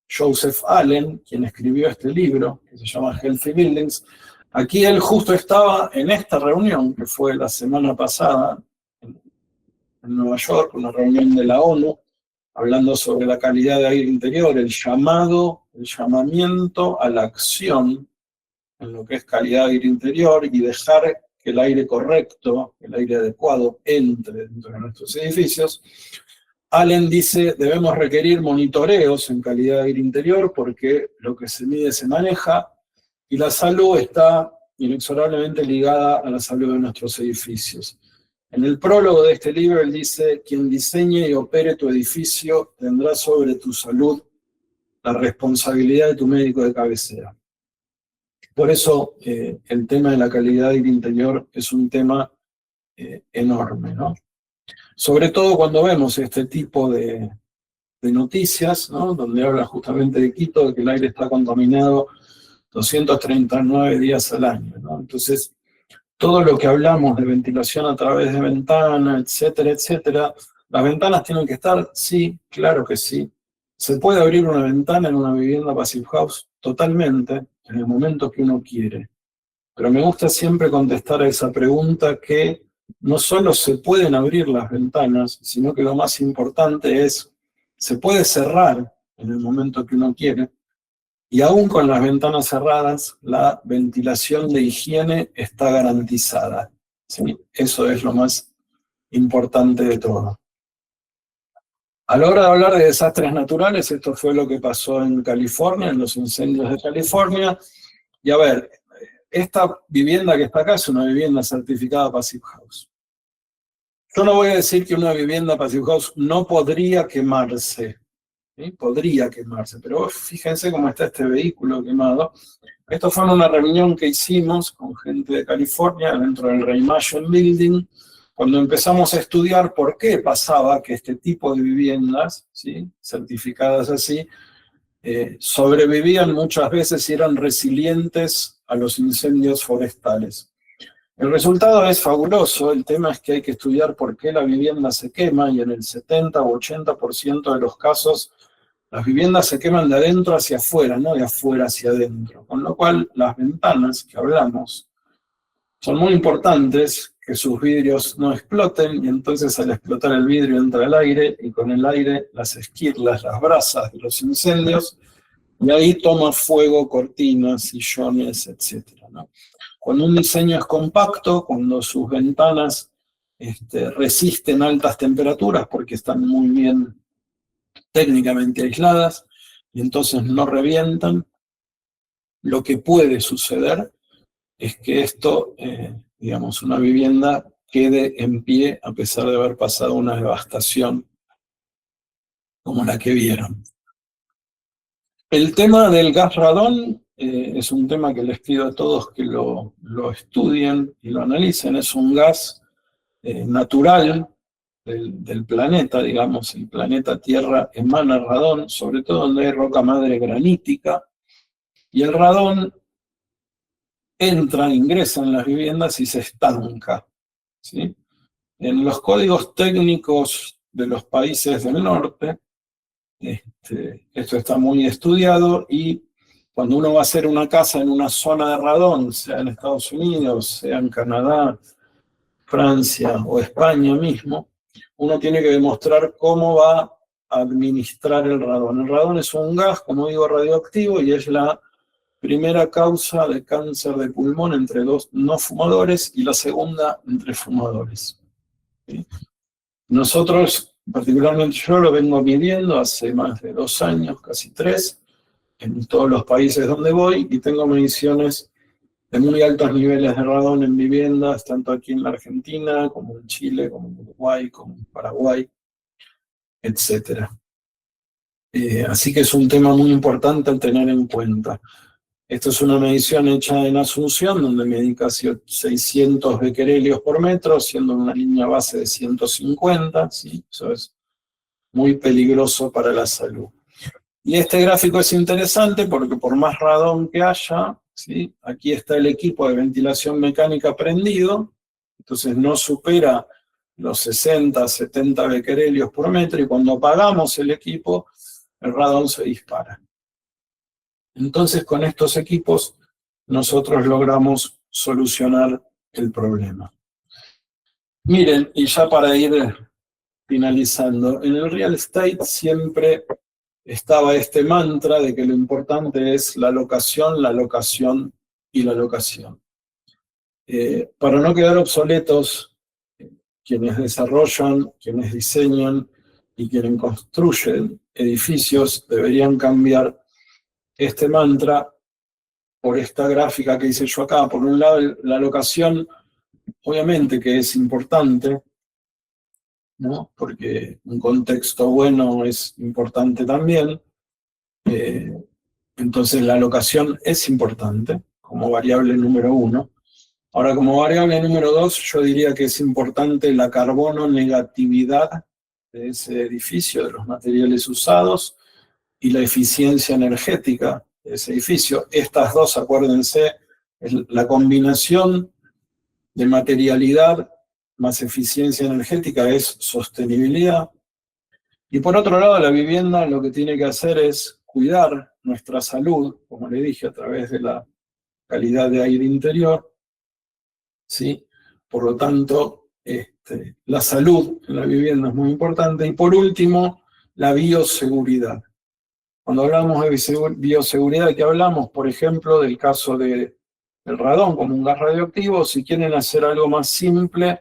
Joseph Allen, quien escribió este libro, que se llama Healthy Buildings. Aquí él justo estaba en esta reunión, que fue la semana pasada, en Nueva York, una reunión de la ONU, hablando sobre la calidad de aire interior, el llamamiento a la acción en lo que es calidad de aire interior y dejar que el aire correcto, el aire adecuado, entre dentro de nuestros edificios. Allen dice, debemos requerir monitoreos en calidad de aire interior porque lo que se mide se maneja y la salud está inexorablemente ligada a la salud de nuestros edificios. En el prólogo de este libro él dice, quien diseñe y opere tu edificio tendrá sobre tu salud la responsabilidad de tu médico de cabecera. Por eso el tema de la calidad del interior es un tema enorme, ¿no? Sobre todo cuando vemos este tipo de noticias, ¿no? Donde habla justamente de Quito, de que el aire está contaminado 239 días al año, ¿no? Entonces, todo lo que hablamos de ventilación a través de ventanas, etcétera, etcétera, ¿las ventanas tienen que estar? Sí, claro que sí. ¿Se puede abrir una ventana en una vivienda Passive House? Totalmente, en el momento que uno quiere. Pero me gusta siempre contestar a esa pregunta que no solo se pueden abrir las ventanas, sino que lo más importante es, se puede cerrar en el momento que uno quiere, y aún con las ventanas cerradas, la ventilación de higiene está garantizada. ¿Sí? Eso es lo más importante de todo. A la hora de hablar de desastres naturales, esto fue lo que pasó en California, en los incendios de California. Y a ver, esta vivienda que está acá es una vivienda certificada Passive House. Yo no voy a decir que una vivienda Passive House no podría quemarse, ¿sí? Podría quemarse, pero fíjense cómo está este vehículo quemado. Esto fue en una reunión que hicimos con gente de California dentro del Reimagen Building, cuando empezamos a estudiar por qué pasaba que este tipo de viviendas, ¿sí? Certificadas así, sobrevivían muchas veces y eran resilientes a los incendios forestales. El resultado es fabuloso, el tema es que hay que estudiar por qué la vivienda se quema y en el 70 o 80% de los casos las viviendas se queman de adentro hacia afuera, no de afuera hacia adentro, con lo cual las ventanas que hablamos son muy importantes, que sus vidrios no exploten y entonces al explotar el vidrio entra el aire y con el aire las esquirlas, las brasas de los incendios y ahí toma fuego cortinas, sillones, etcétera, ¿no? Cuando un diseño es compacto, cuando sus ventanas resisten altas temperaturas porque están muy bien técnicamente aisladas y entonces no revientan, lo que puede suceder es que esto, digamos, una vivienda quede en pie a pesar de haber pasado una devastación como la que vieron. El tema del gas radón es un tema que les pido a todos que lo estudien y lo analicen. Es un gas natural del planeta, digamos. El planeta Tierra emana radón, sobre todo donde hay roca madre granítica, y el radón ingresa en las viviendas y se estanca, ¿sí? En los códigos técnicos de los países del norte, esto está muy estudiado y cuando uno va a hacer una casa en una zona de radón, sea en Estados Unidos, sea en Canadá, Francia o España mismo, uno tiene que demostrar cómo va a administrar el radón. El radón es un gas, como digo, radioactivo y es la primera causa de cáncer de pulmón entre los no fumadores y la segunda entre fumadores. ¿Sí? Nosotros, particularmente yo, lo vengo midiendo hace más de 2 años, casi 3, en todos los países donde voy, y tengo mediciones de muy altos niveles de radón en viviendas, tanto aquí en la Argentina, como en Chile, como en Uruguay, como en Paraguay, etc. Así que es un tema muy importante a tener en cuenta. Esto es una medición hecha en Asunción, donde medí casi 600 becquerelios por metro, siendo una línea base de 150, ¿sí? Eso es muy peligroso para la salud. Y este gráfico es interesante porque por más radón que haya, ¿sí? Aquí está el equipo de ventilación mecánica prendido, entonces no supera los 60, 70 becquerelios por metro, y cuando apagamos el equipo, el radón se dispara. Entonces, con estos equipos, nosotros logramos solucionar el problema. Miren, y ya para ir finalizando, en el real estate siempre estaba este mantra de que lo importante es la locación y la locación. Para no quedar obsoletos, quienes desarrollan, quienes diseñan y quienes construyen edificios deberían cambiar este mantra por esta gráfica que hice yo acá. Por un lado, la locación, obviamente que es importante, ¿no? Porque un contexto bueno es importante también. Entonces la locación es importante como variable número 1. Ahora, como variable número 2, yo diría que es importante la carbono negatividad de ese edificio, de los materiales usados, y la eficiencia energética de ese edificio. Estas dos, acuérdense, es la combinación de materialidad más eficiencia energética es sostenibilidad. Y por otro lado, la vivienda lo que tiene que hacer es cuidar nuestra salud, como le dije, a través de la calidad de aire interior, ¿sí? Por lo tanto, la salud en la vivienda es muy importante. Y por último, la bioseguridad. Cuando hablamos de bioseguridad, ¿qué hablamos? Por ejemplo, del caso del radón como un gas radioactivo. Si quieren hacer algo más simple,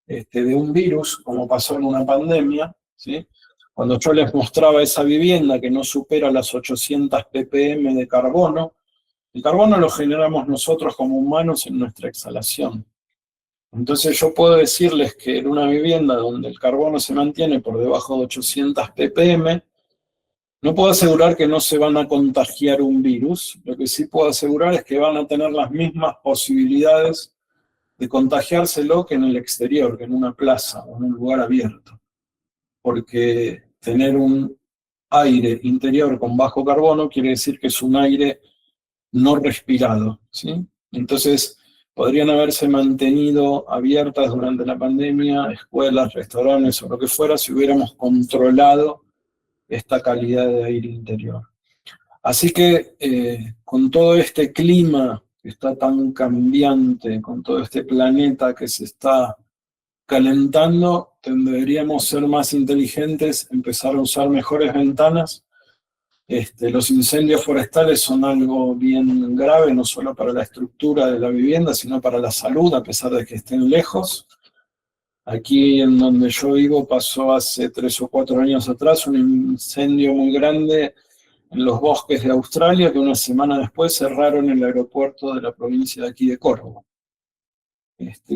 de un virus, como pasó en una pandemia, ¿sí? Cuando yo les mostraba esa vivienda que no supera las 800 ppm de carbono, el carbono lo generamos nosotros como humanos en nuestra exhalación. Entonces yo puedo decirles que en una vivienda donde el carbono se mantiene por debajo de 800 ppm, no puedo asegurar que no se van a contagiar un virus. Lo que sí puedo asegurar es que van a tener las mismas posibilidades de contagiárselo que en el exterior, que en una plaza o en un lugar abierto. Porque tener un aire interior con bajo carbono quiere decir que es un aire no respirado, ¿sí? Entonces, podrían haberse mantenido abiertas durante la pandemia, escuelas, restaurantes o lo que fuera, si hubiéramos controlado esta calidad de aire interior. Así que con todo este clima que está tan cambiante, con todo este planeta que se está calentando, deberíamos ser más inteligentes, empezar a usar mejores ventanas. Los incendios forestales son algo bien grave, no solo para la estructura de la vivienda, sino para la salud, a pesar de que estén lejos. Aquí en donde yo vivo pasó hace 3 o 4 años atrás un incendio muy grande en los bosques de Australia, que una semana después cerraron el aeropuerto de la provincia de aquí de Córdoba.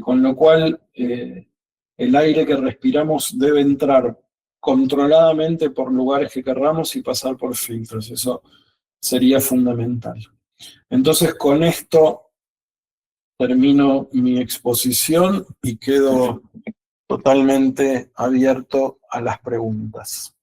Con lo cual, el aire que respiramos debe entrar controladamente por lugares que querramos y pasar por filtros. Eso sería fundamental. Entonces, con esto termino mi exposición y quedo totalmente abierto a las preguntas.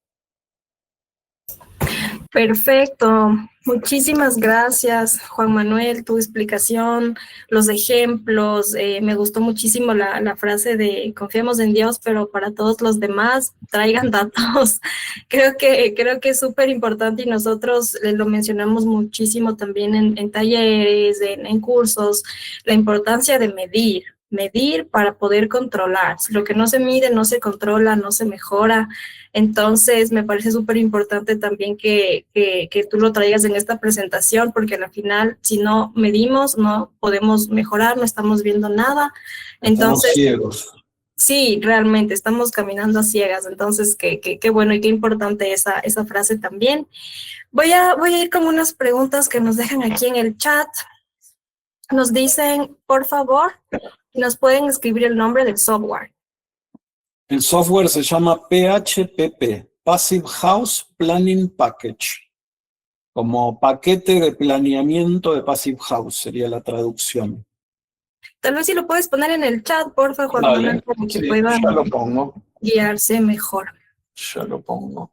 Perfecto. Muchísimas gracias, Juan Manuel, tu explicación, los ejemplos. Me gustó muchísimo la frase de confiemos en Dios, pero para todos los demás traigan datos. Creo que es súper importante y nosotros lo mencionamos muchísimo también en talleres, en cursos, la importancia de medir para poder controlar. Si lo que no se mide no se controla, no se mejora. Entonces, me parece súper importante también que tú lo traigas en esta presentación, porque al final, si no medimos, no podemos mejorar, no estamos viendo nada. Entonces, estamos ciegos. Sí, realmente, estamos caminando a ciegas. Entonces, qué bueno y qué importante esa frase también. Voy a ir con unas preguntas que nos dejan aquí en el chat. Nos dicen, por favor, nos pueden escribir el nombre del software. El software se llama PHPP, Passive House Planning Package, como paquete de planeamiento de Passive House, sería la traducción. Tal vez si lo puedes poner en el chat, por favor, Juan Manuel, para que puedan ya lo pongo. Guiarse mejor. Ya lo pongo.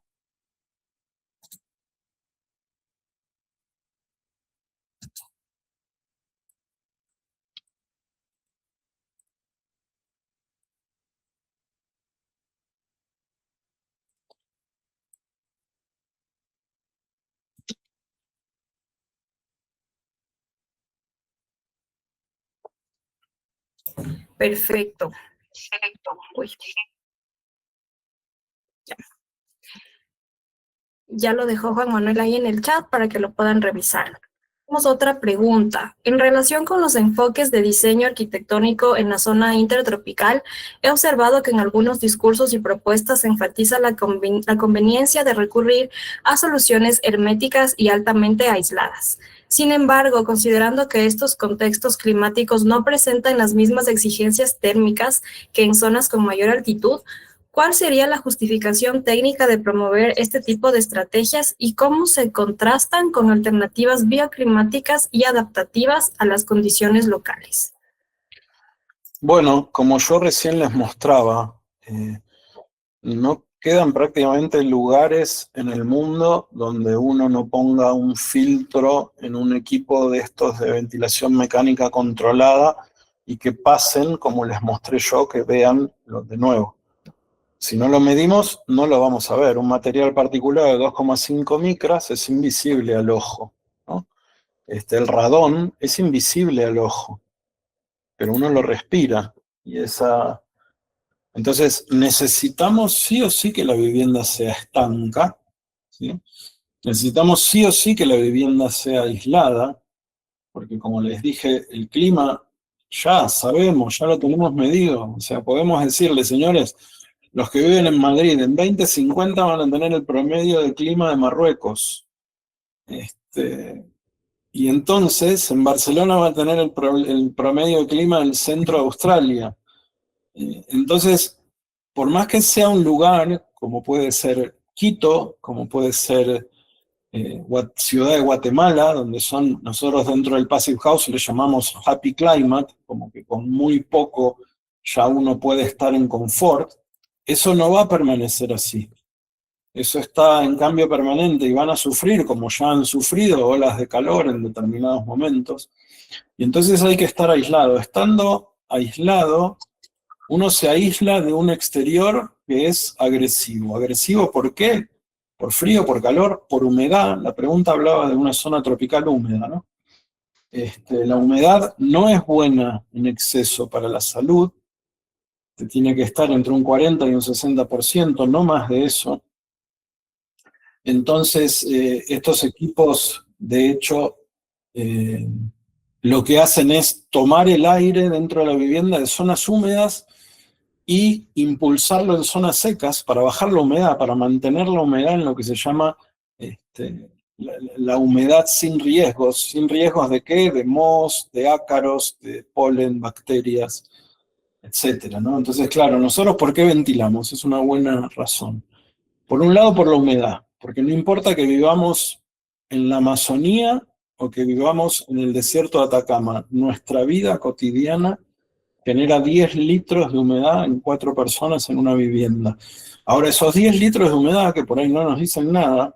Perfecto. Uy. Ya lo dejó Juan Manuel ahí en el chat para que lo puedan revisar. Tenemos otra pregunta. En relación con los enfoques de diseño arquitectónico en la zona intertropical, he observado que en algunos discursos y propuestas se enfatiza la conveniencia de recurrir a soluciones herméticas y altamente aisladas. Sin embargo, considerando que estos contextos climáticos no presentan las mismas exigencias térmicas que en zonas con mayor altitud, ¿cuál sería la justificación técnica de promover este tipo de estrategias y cómo se contrastan con alternativas bioclimáticas y adaptativas a las condiciones locales? Bueno, como yo recién les mostraba, no quedan prácticamente lugares en el mundo donde uno no ponga un filtro en un equipo de estos de ventilación mecánica controlada y que pasen, como les mostré yo, que vean de nuevo. Si no lo medimos, no lo vamos a ver. Un material particular de 2,5 micras es invisible al ojo, ¿no? El radón es invisible al ojo, pero uno lo respira. Entonces, necesitamos sí o sí que la vivienda sea estanca, ¿sí? Necesitamos sí o sí que la vivienda sea aislada, porque como les dije, el clima ya sabemos, ya lo tenemos medido. O sea, podemos decirle, señores, los que viven en Madrid en 2050 van a tener el promedio de clima de Marruecos. Y entonces en Barcelona va a tener el promedio de clima del centro de Australia. Entonces, por más que sea un lugar, como puede ser Quito, como puede ser Ciudad de Guatemala, donde nosotros dentro del Passive House le llamamos Happy Climate, como que con muy poco ya uno puede estar en confort, eso no va a permanecer así. Eso está en cambio permanente y van a sufrir, como ya han sufrido, olas de calor en determinados momentos. Y entonces hay que estar aislado. Estando aislado, uno se aísla de un exterior que es agresivo. ¿Agresivo por qué? Por frío, por calor, por humedad. La pregunta hablaba de una zona tropical húmeda, ¿no? La humedad no es buena en exceso para la salud. Tiene que estar entre un 40 y un 60%, no más de eso. Entonces, estos equipos, de hecho, lo que hacen es tomar el aire dentro de la vivienda de zonas húmedas y impulsarlo en zonas secas para bajar la humedad, para mantener la humedad en lo que se llama la humedad sin riesgos. ¿Sin riesgos de qué? De mohos, de ácaros, de polen, bacterias, etcétera, ¿no? Entonces, claro, nosotros ¿por qué ventilamos? Es una buena razón. Por un lado, por la humedad, porque no importa que vivamos en la Amazonía o que vivamos en el desierto de Atacama, nuestra vida cotidiana genera 10 litros de humedad en 4 personas en una vivienda. Ahora, esos 10 litros de humedad, que por ahí no nos dicen nada,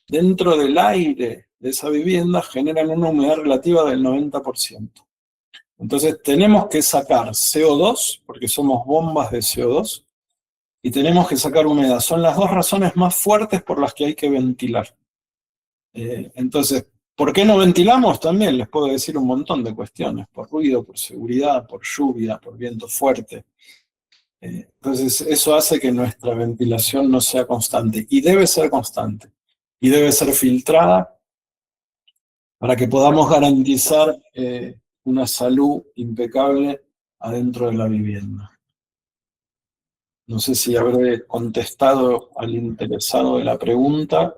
dentro del aire de esa vivienda generan una humedad relativa del 90%. Entonces tenemos que sacar CO2, porque somos bombas de CO2, y tenemos que sacar humedad. Son las dos razones más fuertes por las que hay que ventilar. Entonces, ¿por qué no ventilamos? También les puedo decir un montón de cuestiones, por ruido, por seguridad, por lluvia, por viento fuerte. Entonces, eso hace que nuestra ventilación no sea constante, y debe ser constante, y debe ser filtrada para que podamos garantizar una salud impecable adentro de la vivienda. No sé si habré contestado al interesado de la pregunta,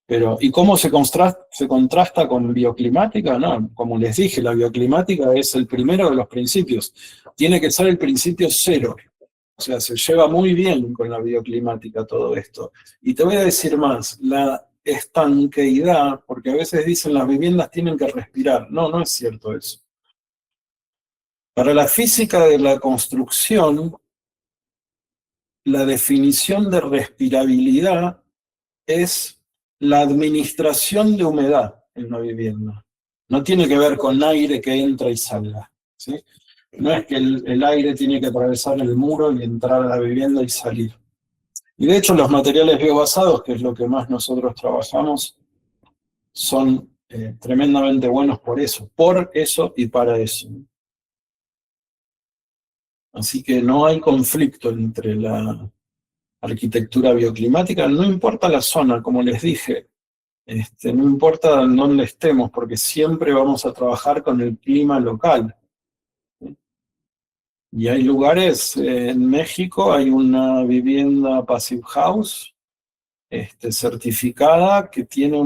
pero ¿y cómo se contrasta con bioclimática? No, como les dije, la bioclimática es el primero de los principios. Tiene que ser el principio cero. O sea, se lleva muy bien con la bioclimática todo esto. Y te voy a decir más, la estanqueidad, porque a veces dicen las viviendas tienen que respirar. No, no es cierto eso. Para la física de la construcción, la definición de respirabilidad es la administración de humedad en una vivienda. No tiene que ver con aire que entra y salga, ¿sí? No es que el aire tiene que atravesar el muro y entrar a la vivienda y salir. Y de hecho los materiales biobasados, que es lo que más nosotros trabajamos, son tremendamente buenos por eso y para eso. Así que no hay conflicto entre la arquitectura bioclimática, no importa la zona, como les dije, no importa en dónde estemos, porque siempre vamos a trabajar con el clima local. Y hay lugares, en México hay una vivienda Passive House certificada que tiene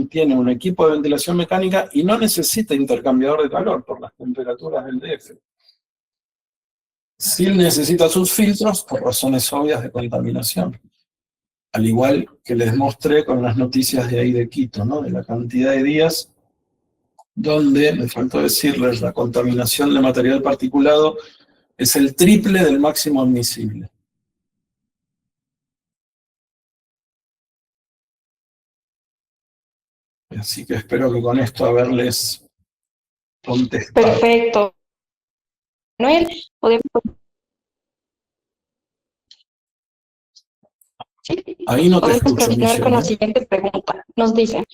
tiene un equipo de ventilación mecánica y no necesita intercambiador de calor por las temperaturas del DF. Sí necesita sus filtros por razones obvias de contaminación. Al igual que les mostré con las noticias de ahí de Quito, ¿no? De la cantidad de días donde, me faltó decirles, la contaminación de material particulado es el triple del máximo admisible. Así que espero que con esto haberles contestado. Perfecto. Noel, podemos... Sí, Ahí no te podemos escucho, continuar con la Michelle. siguiente pregunta. Nos dicen,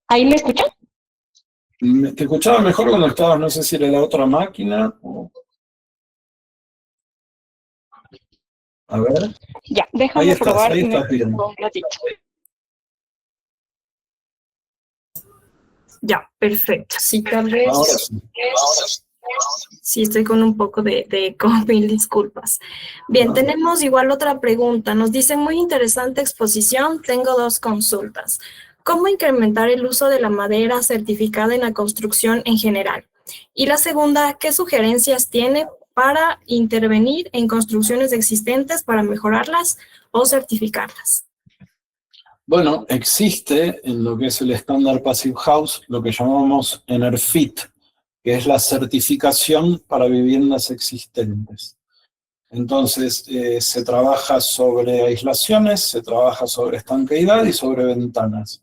¿ahí me escuchan? Te escuchaba mejor cuando estabas, no sé si era la otra máquina o... A ver. Ya, déjame probar. Ahí estás bien. Un ratito. Ya, perfecto. Sí, tal vez. Ahora sí. Sí, estoy con un poco de eco, mil disculpas. Bien, tenemos igual otra pregunta. Nos dice, muy interesante exposición, tengo 2 consultas. ¿Cómo incrementar el uso de la madera certificada en la construcción en general? Y la segunda, ¿qué sugerencias tiene para intervenir en construcciones existentes para mejorarlas o certificarlas? Bueno, existe en lo que es el estándar Passive House lo que llamamos EnerFit, que es la certificación para viviendas existentes. Entonces, se trabaja sobre aislaciones, se trabaja sobre estanqueidad y sobre ventanas.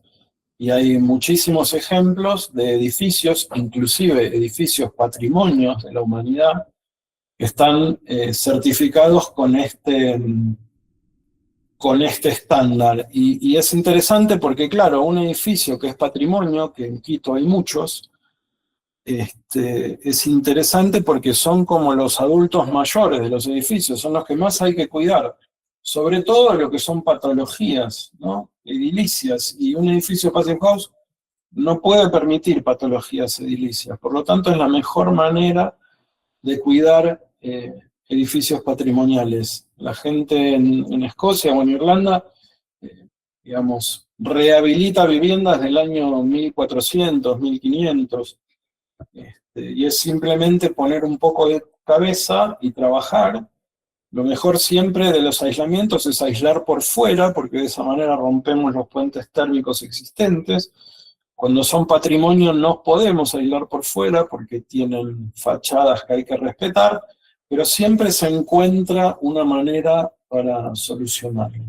Y hay muchísimos ejemplos de edificios, inclusive edificios patrimonios de la humanidad, que están certificados con este estándar. Y es interesante porque, claro, un edificio que es patrimonio, que en Quito hay muchos, es interesante porque son como los adultos mayores de los edificios, son los que más hay que cuidar, sobre todo lo que son patologías, ¿no? Edilicias, y un edificio Passive House no puede permitir patologías edilicias, por lo tanto es la mejor manera de cuidar edificios patrimoniales. La gente en Escocia o en Irlanda, digamos, rehabilita viviendas del año 1400, 1500, y es simplemente poner un poco de cabeza y trabajar. Lo mejor siempre de los aislamientos es aislar por fuera, porque de esa manera rompemos los puentes térmicos existentes. Cuando son patrimonio no podemos aislar por fuera porque tienen fachadas que hay que respetar, pero siempre se encuentra una manera para solucionarlo.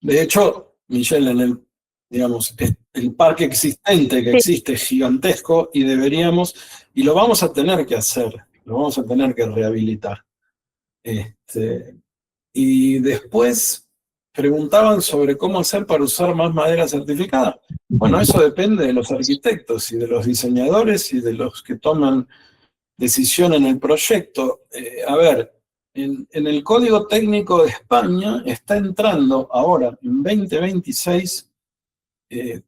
De hecho, Michelle, digamos, el parque existente que existe es gigantesco y y lo vamos a tener que hacer, lo vamos a tener que rehabilitar. Y después preguntaban sobre cómo hacer para usar más madera certificada. Bueno, eso depende de los arquitectos y de los diseñadores y de los que toman decisión en el proyecto. A ver, en el Código Técnico de España está entrando ahora, en 2026,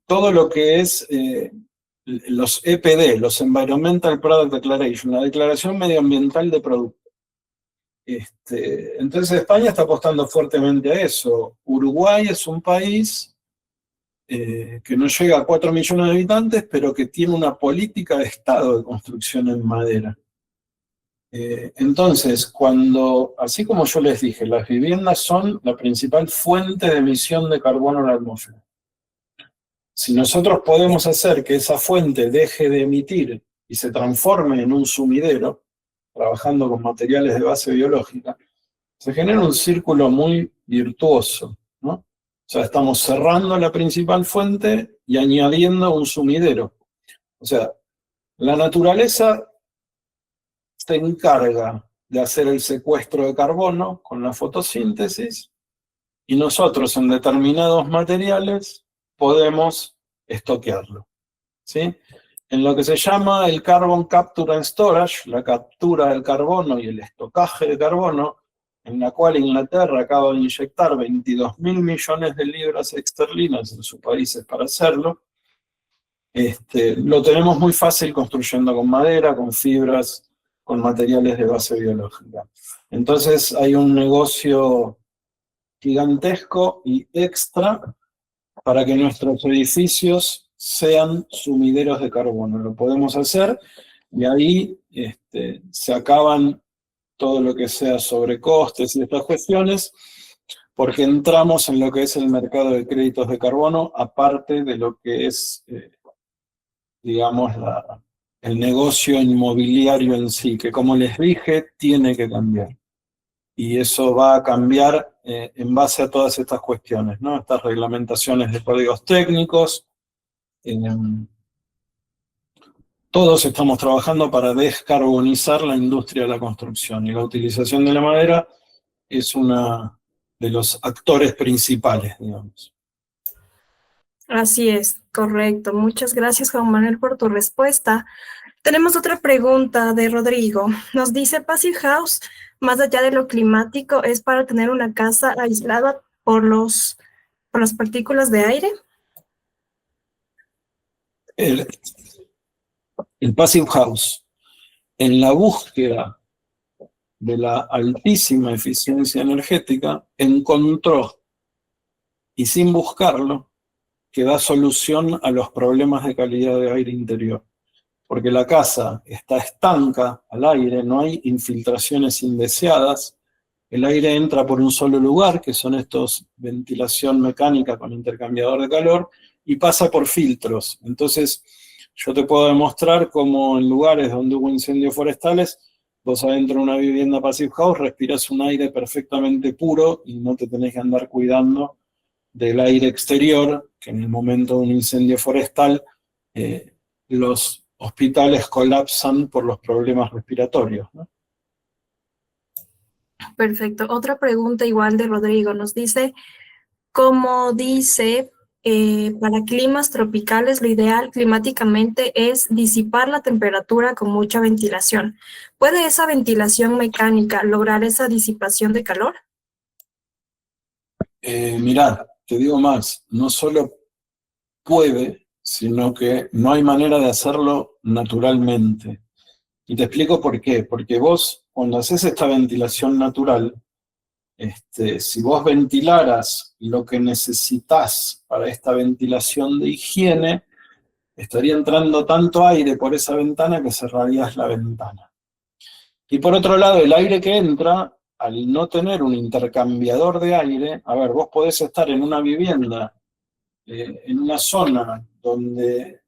todo lo que es los EPD, los Environmental Product Declaration, la declaración medioambiental de producto. Entonces España está apostando fuertemente a eso. Uruguay es un país que no llega a 4 millones de habitantes, pero que tiene una política de Estado de construcción en madera. Entonces, así como yo les dije, las viviendas son la principal fuente de emisión de carbono en la atmósfera. Si nosotros podemos hacer que esa fuente deje de emitir y se transforme en un sumidero, trabajando con materiales de base biológica, se genera un círculo muy virtuoso, ¿no? O sea, estamos cerrando la principal fuente y añadiendo un sumidero. O sea, la naturaleza se encarga de hacer el secuestro de carbono con la fotosíntesis y nosotros en determinados materiales podemos estoquearlo, ¿sí? En lo que se llama el Carbon Capture and Storage, la captura del carbono y el estocaje de carbono, en la cual Inglaterra acaba de inyectar 22.000 millones de libras esterlinas en sus países para hacerlo, lo tenemos muy fácil construyendo con madera, con fibras, con materiales de base biológica. Entonces hay un negocio gigantesco y extra para que nuestros edificios sean sumideros de carbono. Lo podemos hacer y ahí se acaban todo lo que sea sobrecostes y estas cuestiones, porque entramos en lo que es el mercado de créditos de carbono, aparte de lo que es, digamos, el negocio inmobiliario en sí, que como les dije, tiene que cambiar. Y eso va a cambiar en base a todas estas cuestiones, ¿no? Estas reglamentaciones de códigos técnicos. Todos estamos trabajando para descarbonizar la industria de la construcción y la utilización de la madera es uno de los actores principales, digamos. Así es, correcto. Muchas gracias, Juan Manuel, por tu respuesta. Tenemos otra pregunta de Rodrigo. Nos dice, Passive House, más allá de lo climático, ¿es para tener una casa aislada por las partículas de aire? El Passive House, en la búsqueda de la altísima eficiencia energética, encontró, y sin buscarlo, que da solución a los problemas de calidad de aire interior. Porque la casa está estanca al aire, no hay infiltraciones indeseadas, el aire entra por un solo lugar, que son estos ventilación mecánica con intercambiador de calor, y pasa por filtros. Entonces, Yo te puedo demostrar cómo en lugares donde hubo incendios forestales, vos adentro de una vivienda Passive House respirás un aire perfectamente puro y no te tenés que andar cuidando del aire exterior, que en el momento de un incendio forestal los hospitales colapsan por los problemas respiratorios, ¿no? Perfecto. Otra pregunta igual de Rodrigo. Nos dice, como dice, para climas tropicales lo ideal climáticamente es disipar la temperatura con mucha ventilación. ¿Puede esa ventilación mecánica lograr esa disipación de calor? Mirá, te digo más, no solo puede, sino que no hay manera de hacerlo naturalmente. Y te explico por qué. Porque vos, cuando haces esta ventilación natural, si vos ventilaras lo que necesitas para esta ventilación de higiene, estaría entrando tanto aire por esa ventana que cerrarías la ventana. Y por otro lado, el aire que entra, al no tener un intercambiador de aire, a ver, vos podés estar en una vivienda, en una zona donde,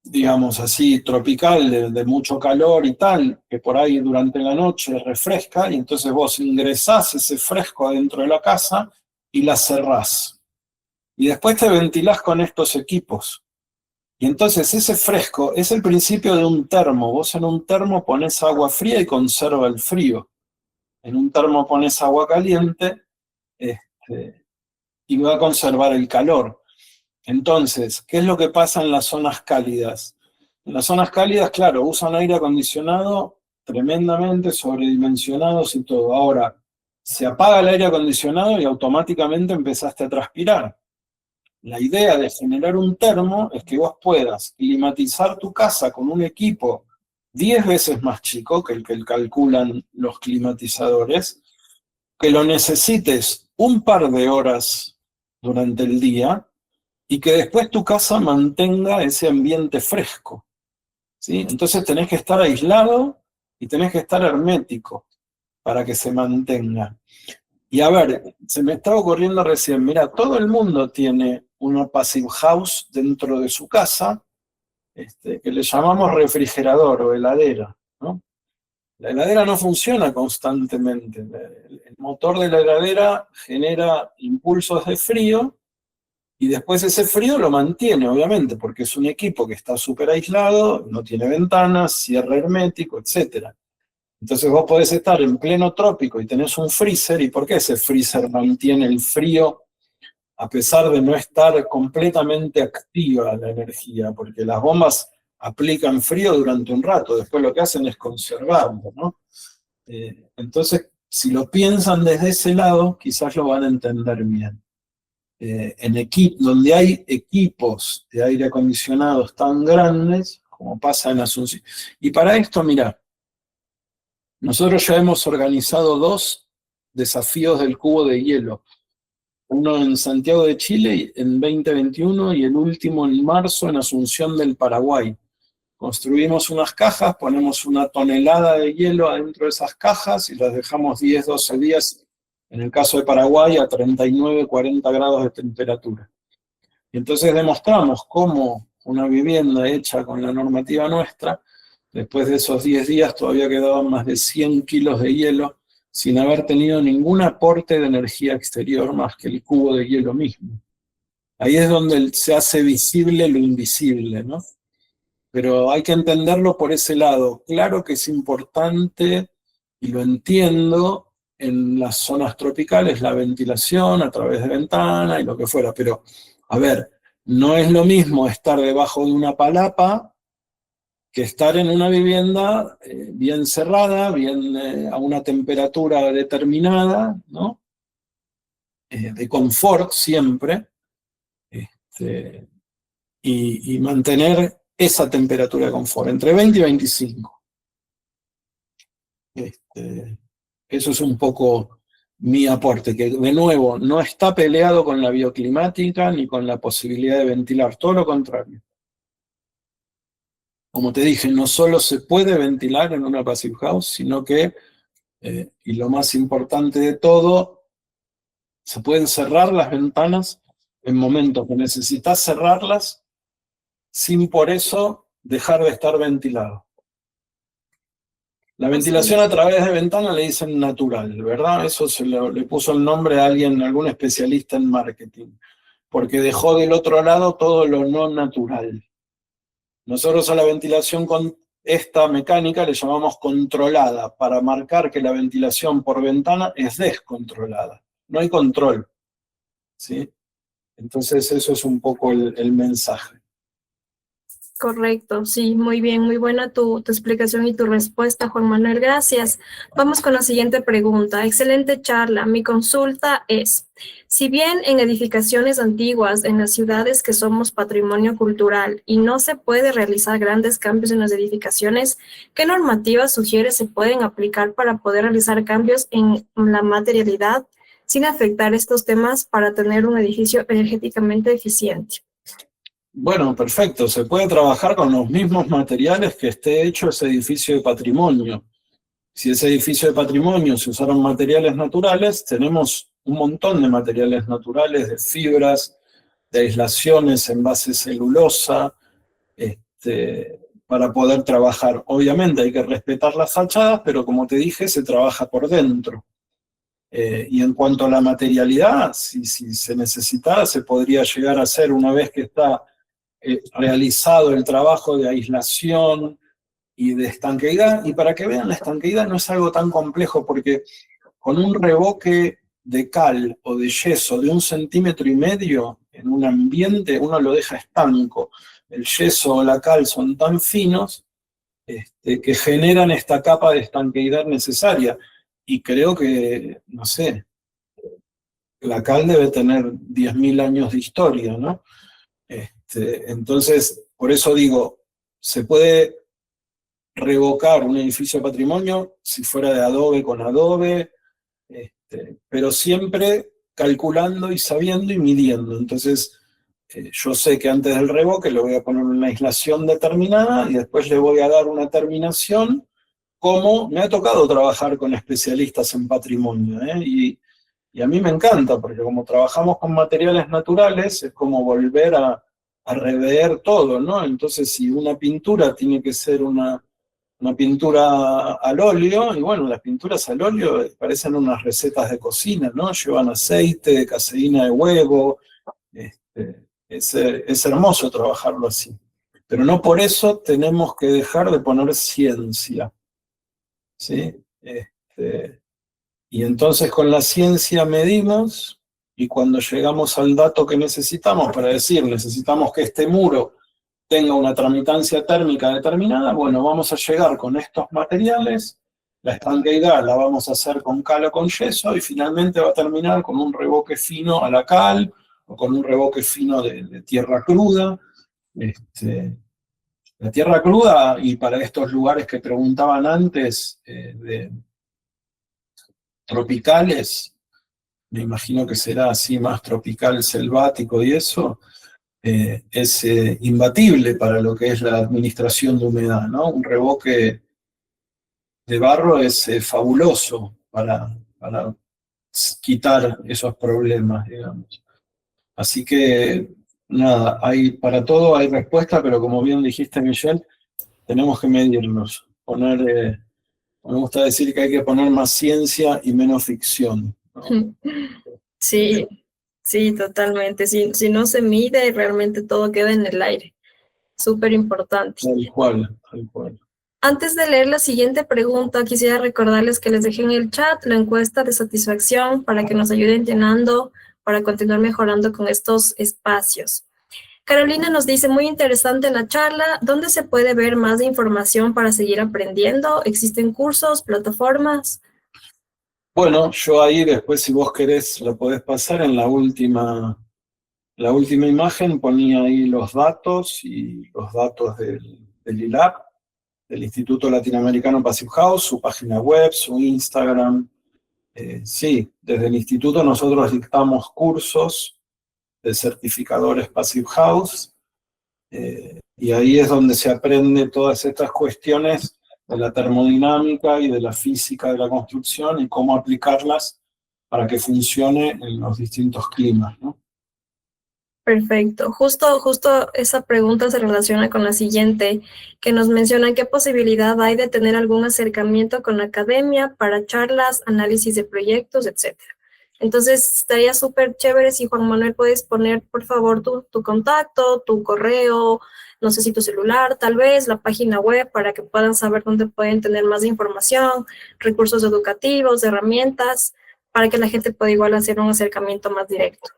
digamos así, tropical, de mucho calor y tal, que por ahí durante la noche refresca, y entonces vos ingresás ese fresco adentro de la casa y la cerrás. Y después te ventilás con estos equipos. Y entonces ese fresco es el principio de un termo. Vos en un termo pones agua fría y conserva el frío. En un termo pones agua caliente y va a conservar el calor. Entonces, ¿qué es lo que pasa en las zonas cálidas? En las zonas cálidas, claro, usan aire acondicionado tremendamente, sobredimensionados y todo. Ahora, se apaga el aire acondicionado y automáticamente empezaste a transpirar. La idea de generar un termo es que vos puedas climatizar tu casa con un equipo 10 veces más chico que el que calculan los climatizadores, que lo necesites un par de horas durante el día y que después tu casa mantenga ese ambiente fresco, ¿sí? Entonces tenés que estar aislado y tenés que estar hermético para que se mantenga. Y a ver, se me estaba ocurriendo recién, mira, todo el mundo tiene una passive house dentro de su casa, que le llamamos refrigerador o heladera, ¿no? La heladera no funciona constantemente. El motor de la heladera genera impulsos de frío y después ese frío lo mantiene, obviamente, porque es un equipo que está súper aislado, no tiene ventanas, cierre hermético, etc. Entonces vos podés estar en pleno trópico y tenés un freezer, ¿y por qué ese freezer mantiene el frío a pesar de no estar completamente activa la energía? Porque las bombas aplican frío durante un rato, después lo que hacen es conservarlo, ¿no? Entonces, si lo piensan desde ese lado, quizás lo van a entender bien. Donde hay equipos de aire acondicionados tan grandes, como pasa en Asunción. Y para esto, mirá, nosotros ya hemos organizado 2 desafíos del cubo de hielo. Uno en Santiago de Chile en 2021 y el último en marzo en Asunción del Paraguay. Construimos unas cajas, ponemos 1 tonelada de hielo adentro de esas cajas y las dejamos 10, 12 días, en el caso de Paraguay, a 39, 40 grados de temperatura. Y entonces demostramos cómo una vivienda hecha con la normativa nuestra, después de esos 10 días todavía quedaban más de 100 kilos de hielo sin haber tenido ningún aporte de energía exterior más que el cubo de hielo mismo. Ahí es donde se hace visible lo invisible, ¿no? Pero hay que entenderlo por ese lado. Claro que es importante, y lo entiendo, en las zonas tropicales, la ventilación a través de ventana y lo que fuera, pero, a ver, no es lo mismo estar debajo de una palapa que estar en una vivienda bien cerrada, bien a una temperatura determinada, ¿no? De confort siempre, y mantener esa temperatura de confort, entre 20 y 25. Eso es un poco mi aporte, que de nuevo no está peleado con la bioclimática ni con la posibilidad de ventilar, todo lo contrario. Como te dije, no solo se puede ventilar en una passive house, sino que, y lo más importante de todo, se pueden cerrar las ventanas en momentos que necesitas cerrarlas sin por eso dejar de estar ventilado. La ventilación a través de ventana le dicen natural, ¿verdad? Eso le puso el nombre a alguien, algún especialista en marketing, porque dejó del otro lado todo lo no natural. Nosotros a la ventilación con esta mecánica le llamamos controlada, para marcar que la ventilación por ventana es descontrolada. No hay control, ¿sí? Entonces eso es un poco el mensaje. Correcto, sí, muy bien, muy buena tu explicación y tu respuesta, Juan Manuel, gracias. Vamos con la siguiente pregunta. Excelente charla. Mi consulta es, si bien en edificaciones antiguas, en las ciudades que somos patrimonio cultural y no se puede realizar grandes cambios en las edificaciones, ¿qué normativas sugiere se pueden aplicar para poder realizar cambios en la materialidad sin afectar estos temas para tener un edificio energéticamente eficiente? Bueno, perfecto. Se puede trabajar con los mismos materiales que esté hecho ese edificio de patrimonio. Si ese edificio de patrimonio se usaron materiales naturales, tenemos un montón de materiales naturales, de fibras, de aislaciones en base celulosa, para poder trabajar. Obviamente hay que respetar las fachadas, pero como te dije, se trabaja por dentro. Y en cuanto a la materialidad, si se necesitara, se podría llegar a hacer una vez que está realizado el trabajo de aislación y de estanqueidad, y para que vean, la estanqueidad no es algo tan complejo, porque con un revoque de cal o de yeso de 1,5 centímetros en un ambiente, uno lo deja estanco. El yeso o la cal son tan finos que generan esta capa de estanqueidad necesaria, y creo que, no sé, la cal debe tener 10.000 años de historia, ¿no? Entonces, por eso digo, se puede revocar un edificio de patrimonio si fuera de adobe con adobe, pero siempre calculando y sabiendo y midiendo. Entonces, yo sé que antes del revoque le voy a poner una aislación determinada y después le voy a dar una terminación, como me ha tocado trabajar con especialistas en patrimonio, y a mí me encanta, porque como trabajamos con materiales naturales, es como volver a rever todo, ¿no? Entonces, si una pintura tiene que ser una pintura al óleo, y bueno, las pinturas al óleo parecen unas recetas de cocina, ¿no? Llevan aceite, caseína de huevo, es hermoso trabajarlo así. Pero no por eso tenemos que dejar de poner ciencia, ¿sí? Y entonces con la ciencia medimos, y cuando llegamos al dato que necesitamos para decir, necesitamos que este muro tenga una tramitancia térmica determinada, bueno, vamos a llegar con estos materiales, la estanqueidad la vamos a hacer con cal o con yeso, y finalmente va a terminar con un revoque fino a la cal, o con un revoque fino de tierra cruda. La tierra cruda, y para estos lugares que preguntaban antes, tropicales, me imagino que será así más tropical, selvático y eso, es imbatible para lo que es la administración de humedad, ¿no? Un revoque de barro es fabuloso para quitar esos problemas, digamos. Así que, nada, para todo hay respuesta, pero como bien dijiste, Michelle, tenemos que medirnos, me gusta decir que hay que poner más ciencia y menos ficción, ¿no? Sí, sí, totalmente. Si no se mide, realmente todo queda en el aire. Súper importante. Tal cual, tal cual. Antes de leer la siguiente pregunta, quisiera recordarles que les dejé en el chat la encuesta de satisfacción para que nos ayuden llenando para continuar mejorando con estos espacios. Carolina nos dice, muy interesante la charla. ¿Dónde se puede ver más información para seguir aprendiendo? ¿Existen cursos, plataformas? Bueno, yo ahí después, si vos querés, lo podés pasar en la última imagen, ponía ahí los datos, y los datos del ILAP, del Instituto Latinoamericano Passive House, su página web, su Instagram. Sí, desde el instituto nosotros dictamos cursos de certificadores Passive House, y ahí es donde se aprende todas estas cuestiones de la termodinámica y de la física de la construcción y cómo aplicarlas para que funcione en los distintos climas, ¿no? Perfecto. Justo esa pregunta se relaciona con la siguiente, que nos menciona qué posibilidad hay de tener algún acercamiento con la academia para charlas, análisis de proyectos, etcétera. Entonces, estaría súper chévere si Juan Manuel puedes poner, por favor, tu contacto, tu correo, no sé si tu celular, tal vez, la página web, para que puedan saber dónde pueden tener más información, recursos educativos, herramientas, para que la gente pueda igual hacer un acercamiento más directo.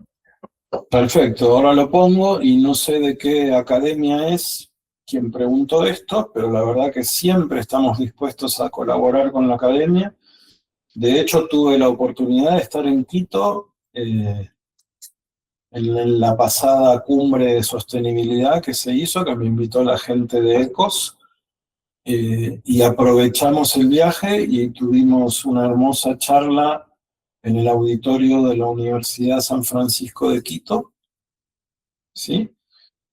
Perfecto, ahora lo pongo y no sé de qué academia es quien preguntó esto, pero la verdad que siempre estamos dispuestos a colaborar con la academia. De hecho, tuve la oportunidad de estar en Quito en la pasada cumbre de sostenibilidad que se hizo, que me invitó la gente de ECOS, y aprovechamos el viaje y tuvimos una hermosa charla en el auditorio de la Universidad San Francisco de Quito, ¿sí?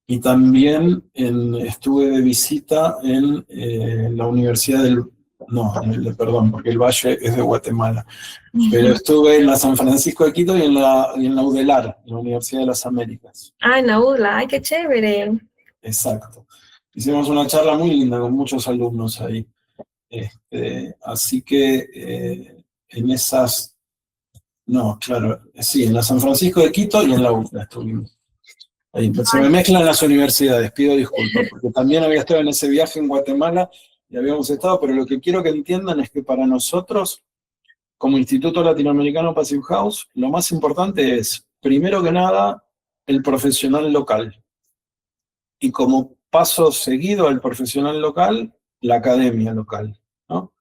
Y también estuve de visita en la Universidad perdón, porque el Valle es de Guatemala, pero estuve en la San Francisco de Quito y en la UDELAR, en la Universidad de las Américas. Ah, en la UDLA, ay, qué chévere. Exacto. Hicimos una charla muy linda con muchos alumnos ahí. Así que en esas, no, claro, sí, en la San Francisco de Quito y en la UDLA estuvimos. Ahí, se me mezclan las universidades, pido disculpas, porque también había estado en ese viaje en Guatemala y habíamos estado, pero lo que quiero que entiendan es que para nosotros, como Instituto Latinoamericano Passive House, lo más importante es, primero que nada, el profesional local. Y como paso seguido al profesional local, la academia local, ¿no?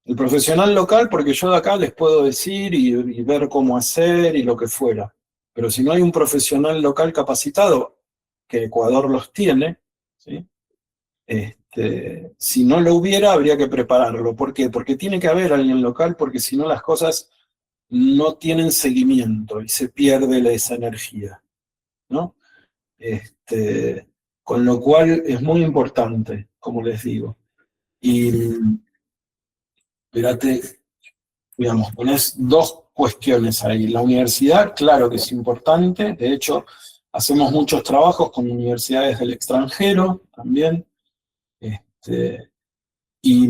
El profesional local, porque yo de acá les puedo decir y ver cómo hacer y lo que fuera. Pero si no hay un profesional local capacitado, que Ecuador los tiene, ¿sí? Si no lo hubiera, habría que prepararlo. ¿Por qué? Porque tiene que haber alguien local, porque si no las cosas no tienen seguimiento y se pierde esa energía, ¿no? Con lo cual es muy importante, como les digo. Y, espérate, digamos, pones dos cuestiones ahí. La universidad, claro que es importante, de hecho, hacemos muchos trabajos con universidades del extranjero también. Y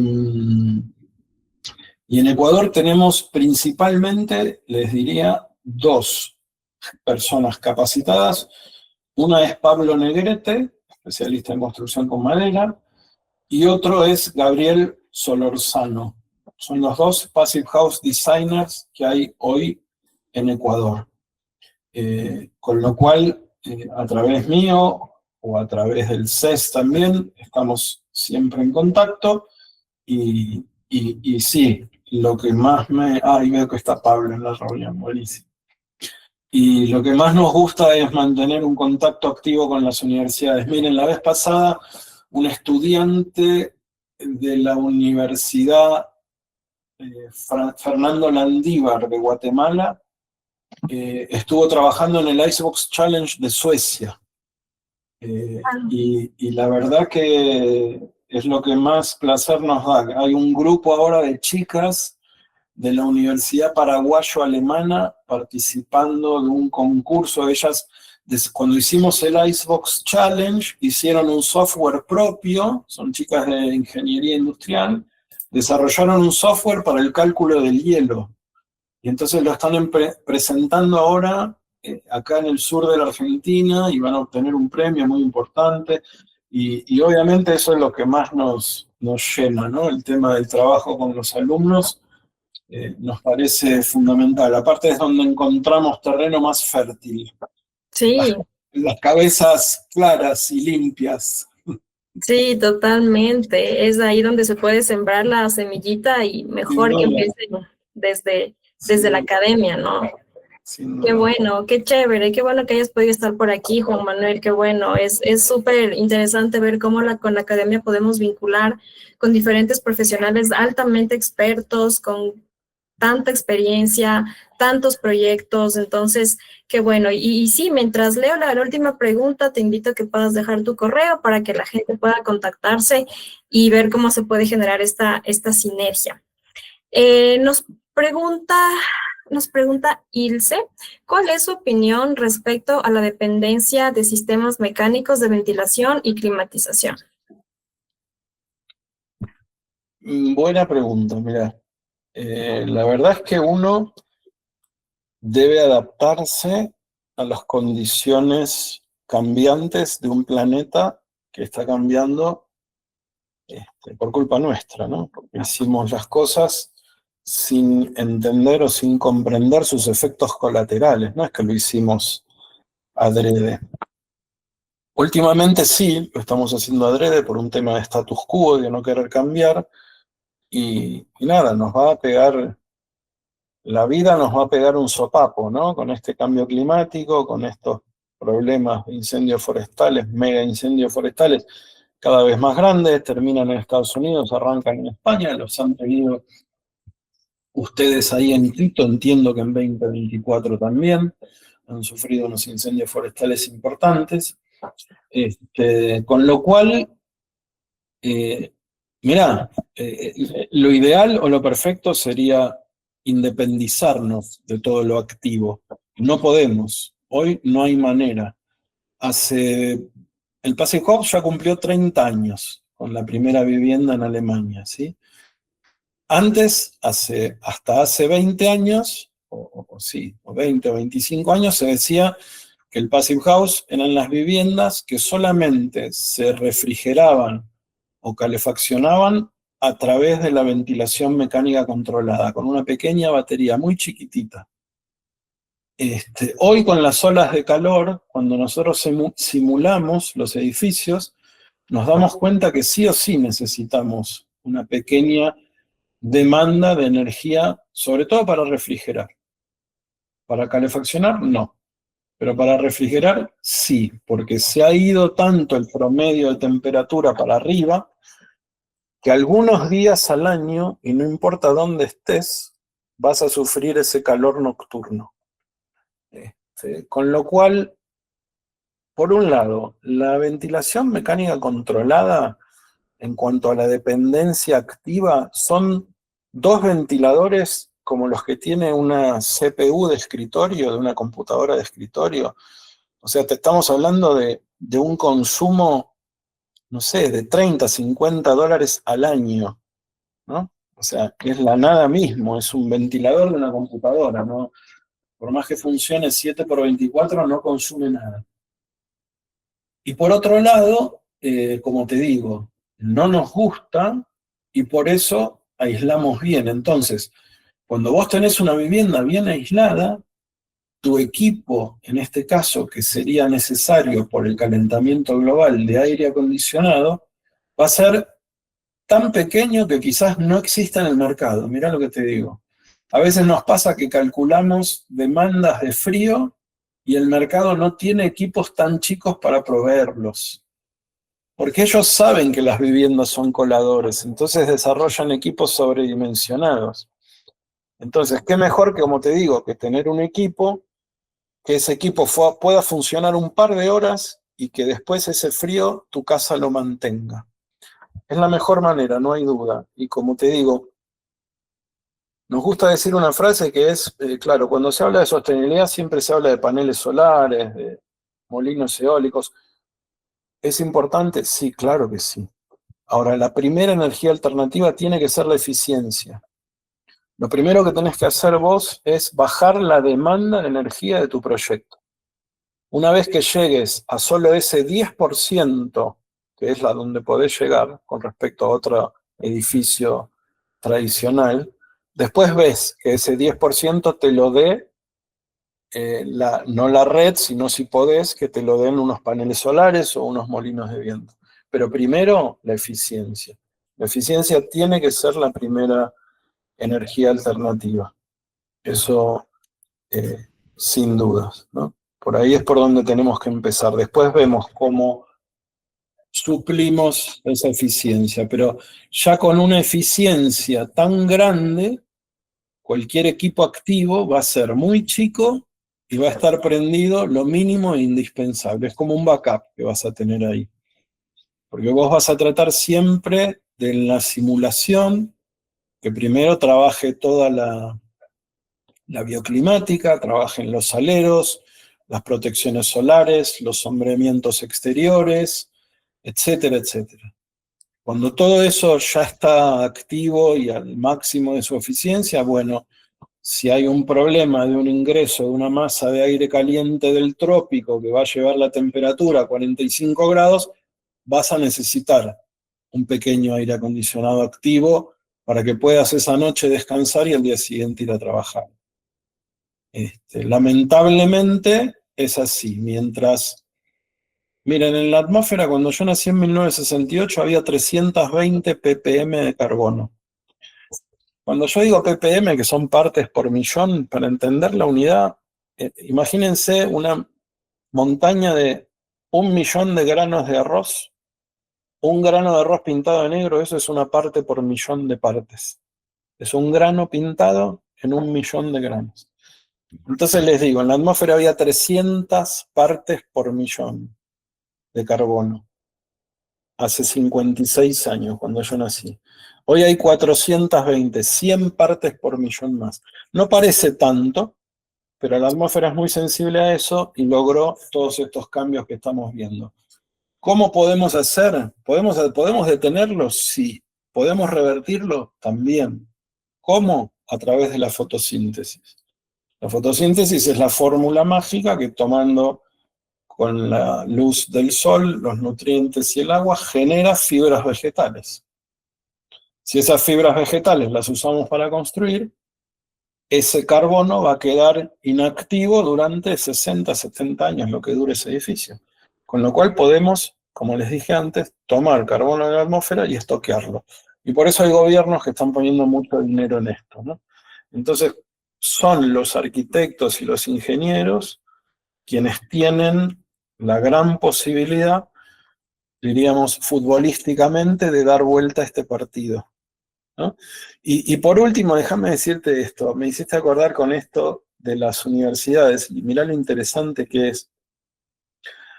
en Ecuador tenemos principalmente, les diría, dos personas capacitadas. Una es Pablo Negrete, especialista en construcción con madera, y otro es Gabriel Solorzano. Son los dos Passive House Designers que hay hoy en Ecuador. Con lo cual, a través mío o a través del CES también, estamos siempre en contacto. Y sí, lo que más me... y veo que está Pablo en la reunión, buenísimo. Y lo que más nos gusta es mantener un contacto activo con las universidades. Miren, la vez pasada, un estudiante de la Universidad Fernando Landívar de Guatemala estuvo trabajando en el Icebox Challenge de Suecia. Y la verdad que es lo que más placer nos da. Hay un grupo ahora de chicas de la Universidad Paraguayo-Alemana participando de un concurso. Ellas, cuando hicimos el Icebox Challenge, hicieron un software propio, son chicas de ingeniería industrial, desarrollaron un software para el cálculo del hielo. Y entonces lo están presentando ahora acá en el sur de la Argentina y van a obtener un premio muy importante. Y obviamente eso es lo que más nos llena, ¿no? El tema del trabajo con los alumnos. Nos parece fundamental. Aparte es donde encontramos terreno más fértil. Sí. Las cabezas claras y limpias. Sí, totalmente. Es ahí donde se puede sembrar la semillita y mejor que empiece desde la academia, ¿no? Qué bueno, qué chévere, qué bueno que hayas podido estar por aquí, Juan Manuel, qué bueno. Es súper interesante ver cómo con la academia podemos vincular con diferentes profesionales altamente expertos, con tanta experiencia, tantos proyectos. Entonces, qué bueno. Y sí, mientras leo la última pregunta, te invito a que puedas dejar tu correo para que la gente pueda contactarse y ver cómo se puede generar esta sinergia. Nos pregunta nos pregunta Ilse, ¿cuál es su opinión respecto a la dependencia de sistemas mecánicos de ventilación y climatización? Buena pregunta, mira. La verdad es que uno debe adaptarse a las condiciones cambiantes de un planeta que está cambiando por culpa nuestra, ¿no? Porque hicimos las cosas sin entender o sin comprender sus efectos colaterales, no es que lo hicimos adrede. Últimamente sí, lo estamos haciendo adrede por un tema de status quo, de no querer cambiar, y nada, nos va a pegar, la vida nos va a pegar un sopapo, ¿no? Con este cambio climático, con estos problemas de incendios forestales, mega incendios forestales, cada vez más grandes, terminan en Estados Unidos, arrancan en España, los han tenido ustedes ahí en Quito, entiendo que en 2024 también, han sufrido unos incendios forestales importantes, con lo cual, mirá, lo ideal o lo perfecto sería independizarnos de todo lo activo. No podemos, hoy no hay manera. El Passive House ya cumplió 30 años con la primera vivienda en Alemania, ¿sí? Antes, hasta hace 20 años, o 20 o 25 años, se decía que el Passive House eran las viviendas que solamente se refrigeraban o calefaccionaban a través de la ventilación mecánica controlada, con una pequeña batería muy chiquitita. Hoy con las olas de calor, cuando nosotros simulamos los edificios, nos damos cuenta que sí o sí necesitamos una pequeña demanda de energía, sobre todo para refrigerar. Para calefaccionar, no. Pero para refrigerar, sí, porque se ha ido tanto el promedio de temperatura para arriba, que algunos días al año, y no importa dónde estés, vas a sufrir ese calor nocturno. Con lo cual, por un lado, la ventilación mecánica controlada, en cuanto a la dependencia activa, son 2 ventiladores como los que tiene una CPU de escritorio, de una computadora de escritorio. O sea, te estamos hablando de un consumo, no sé, de 30, 50 dólares al año, ¿no? O sea, es la nada mismo, es un ventilador de una computadora, ¿no? Por más que funcione 7x24, no consume nada. Y por otro lado, como te digo, no nos gusta y por eso aislamos bien. Entonces, cuando vos tenés una vivienda bien aislada, tu equipo, en este caso, que sería necesario por el calentamiento global de aire acondicionado, va a ser tan pequeño que quizás no exista en el mercado. Mirá lo que te digo. A veces nos pasa que calculamos demandas de frío y el mercado no tiene equipos tan chicos para proveerlos. Porque ellos saben que las viviendas son coladores, entonces desarrollan equipos sobredimensionados. Entonces, qué mejor que, como te digo, que tener un equipo, que ese equipo pueda funcionar un par de horas y que después ese frío tu casa lo mantenga. Es la mejor manera, no hay duda. Y como te digo, nos gusta decir una frase que es, claro, cuando se habla de sostenibilidad siempre se habla de paneles solares, de molinos eólicos. ¿Es importante? Sí, claro que sí. Ahora, la primera energía alternativa tiene que ser la eficiencia. Lo primero que tenés que hacer vos es bajar la demanda de energía de tu proyecto. Una vez que llegues a solo ese 10%, que es la donde podés llegar con respecto a otro edificio tradicional, después ves que ese 10% te lo dé, no la red, sino si podés, que te lo den unos paneles solares o unos molinos de viento. Pero primero, la eficiencia. La eficiencia tiene que ser la primera energía alternativa. Eso, sin dudas, ¿no? Por ahí es por donde tenemos que empezar. Después vemos cómo suplimos esa eficiencia, pero ya con una eficiencia tan grande, cualquier equipo activo va a ser muy chico y va a estar prendido lo mínimo e indispensable. Es como un backup que vas a tener ahí. Porque vos vas a tratar siempre de la simulación, que primero trabaje toda la la bioclimática, trabajen los aleros, las protecciones solares, los sombreamientos exteriores, etcétera, etcétera. Cuando todo eso ya está activo y al máximo de su eficiencia, bueno, si hay un problema de un ingreso de una masa de aire caliente del trópico que va a llevar la temperatura a 45 grados, vas a necesitar un pequeño aire acondicionado activo para que puedas esa noche descansar y al día siguiente ir a trabajar. Lamentablemente es así. Miren, en la atmósfera cuando yo nací en 1968 había 320 ppm de carbono. Cuando yo digo ppm, que son partes por millón, para entender la unidad, imagínense una montaña de 1 millón de granos de arroz. Un grano de arroz pintado de negro, eso es una parte por millón de partes. Es un grano pintado en 1 millón de granos. Entonces les digo, en la atmósfera había 300 partes por millón de carbono. Hace 56 años, cuando yo nací. Hoy hay 420, 100 partes por millón más. No parece tanto, pero la atmósfera es muy sensible a eso y logró todos estos cambios que estamos viendo. ¿Cómo podemos hacer? ¿Podemos detenerlo? Sí. ¿Podemos revertirlo? También. ¿Cómo? A través de la fotosíntesis. La fotosíntesis es la fórmula mágica que tomando con la luz del sol, los nutrientes y el agua, genera fibras vegetales. Si esas fibras vegetales las usamos para construir, ese carbono va a quedar inactivo durante 60, 70 años, lo que dure ese edificio. Con lo cual podemos, como les dije antes, tomar carbono de la atmósfera y estoquearlo. Y por eso hay gobiernos que están poniendo mucho dinero en esto, ¿no? Entonces, son los arquitectos y los ingenieros quienes tienen la gran posibilidad, diríamos futbolísticamente, de dar vuelta a este partido, ¿no? Y por último, déjame decirte esto, me hiciste acordar con esto de las universidades, y mirá lo interesante que es.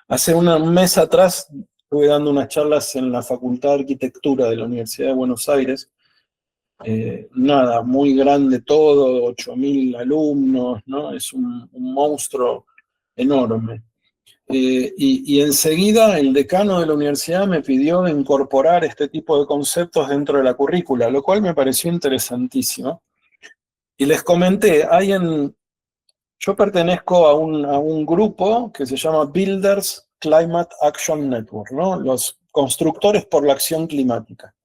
Hace un mes atrás estuve dando unas charlas en la Facultad de Arquitectura de la Universidad de Buenos Aires, nada, muy grande todo, 8.000 alumnos, ¿no? Es un monstruo enorme. Y enseguida el decano de la universidad me pidió incorporar este tipo de conceptos dentro de la currícula, lo cual me pareció interesantísimo. Y les comenté, yo pertenezco a un grupo que se llama Builders Climate Action Network, ¿no? Los constructores por la acción climática.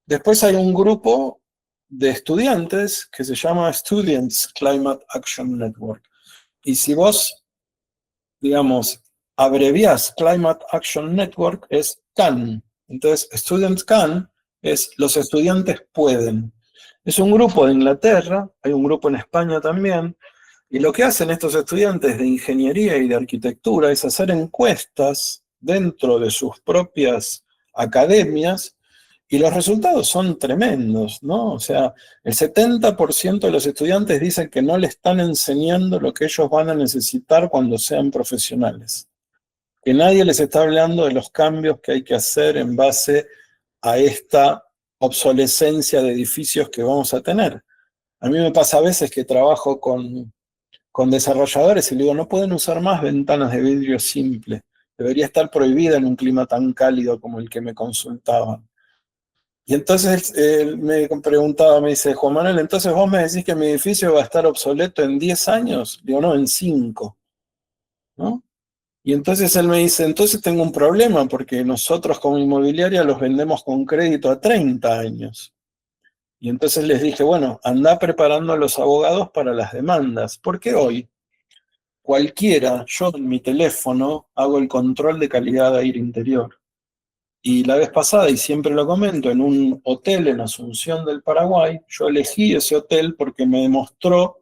Después hay un grupo de estudiantes que se llama Students Climate Action Network. Y si vos, digamos, abreviás Climate Action Network, es CAN. Entonces, Students CAN es los estudiantes pueden. Es un grupo de Inglaterra, hay un grupo en España también, y lo que hacen estos estudiantes de ingeniería y de arquitectura es hacer encuestas dentro de sus propias academias, y los resultados son tremendos, ¿no? O sea, el 70% de los estudiantes dicen que no le están enseñando lo que ellos van a necesitar cuando sean profesionales. Que nadie les está hablando de los cambios que hay que hacer en base a esta obsolescencia de edificios que vamos a tener. A mí me pasa a veces que trabajo con desarrolladores y le digo, no pueden usar más ventanas de vidrio simple. Debería estar prohibida en un clima tan cálido como el que me consultaban. Y entonces él me preguntaba, me dice, Juan Manuel, entonces vos me decís que mi edificio va a estar obsoleto en 10 años. Digo, no, en 5. ¿No? Y entonces él me dice, entonces tengo un problema porque nosotros como inmobiliaria los vendemos con crédito a 30 años. Y entonces les dije, bueno, andá preparando a los abogados para las demandas, porque hoy cualquiera, yo en mi teléfono hago el control de calidad de aire interior. Y la vez pasada, y siempre lo comento, en un hotel en Asunción del Paraguay, yo elegí ese hotel porque me demostró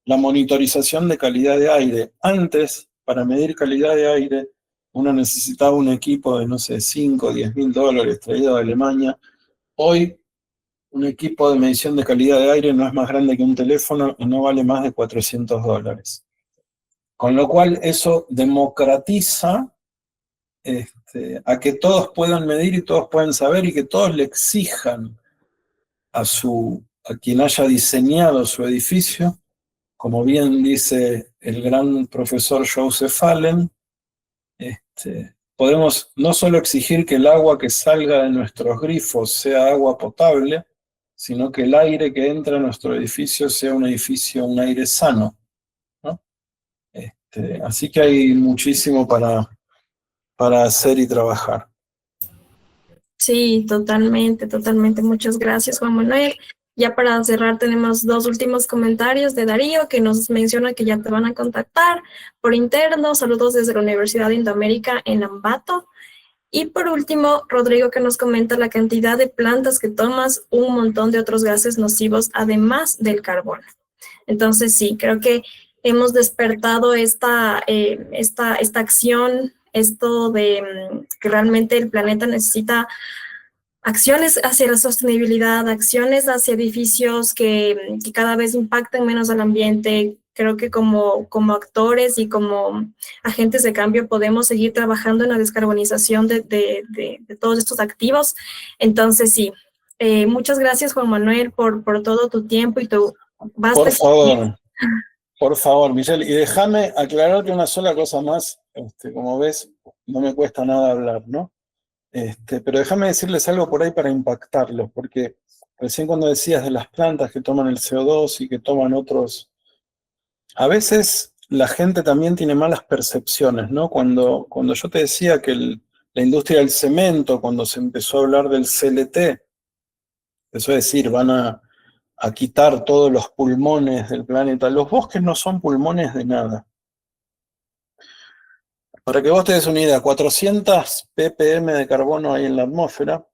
la monitorización de calidad de aire. Antes, para medir calidad de aire, uno necesitaba un equipo de, no sé, 5 o 10 mil dólares traído de Alemania. Hoy, un equipo de medición de calidad de aire no es más grande que un teléfono y no vale más de 400 dólares. Con lo cual, eso democratiza a que todos puedan medir y todos puedan saber y que todos le exijan a quien haya diseñado su edificio como bien dice el gran profesor Joseph Allen, podemos no solo exigir que el agua que salga de nuestros grifos sea agua potable, sino que el aire que entra a nuestro edificio sea un aire sano, ¿no? Así que hay muchísimo para hacer y trabajar. Sí, totalmente, totalmente. Muchas gracias, Juan Manuel. Ya para cerrar tenemos 2 últimos comentarios de Darío, que nos menciona que ya te van a contactar por interno. Saludos desde la Universidad de Indoamérica en Ambato. Y por último, Rodrigo, que nos comenta la cantidad de plantas que tomas, un montón de otros gases nocivos, además del carbono. Entonces, sí, creo que hemos despertado esta acción, esto de que realmente el planeta necesita acciones hacia la sostenibilidad, acciones hacia edificios que cada vez impacten menos al ambiente. Creo que como actores y como agentes de cambio podemos seguir trabajando en la descarbonización de todos estos activos. Entonces, sí, muchas gracias, Juan Manuel, por todo tu tiempo y tu vasta experiencia. Por favor, Michelle, y déjame aclararte una sola cosa más. Como ves, no me cuesta nada hablar, ¿no? Pero déjame decirles algo por ahí para impactarlos, porque recién cuando decías de las plantas que toman el CO2 y que toman otros, a veces la gente también tiene malas percepciones, ¿no? Cuando yo te decía que la industria del cemento, cuando se empezó a hablar del CLT, eso es decir, van a quitar todos los pulmones del planeta. Los bosques no son pulmones de nada. Para que vos te des una idea, 400 ppm de carbono hay en la atmósfera.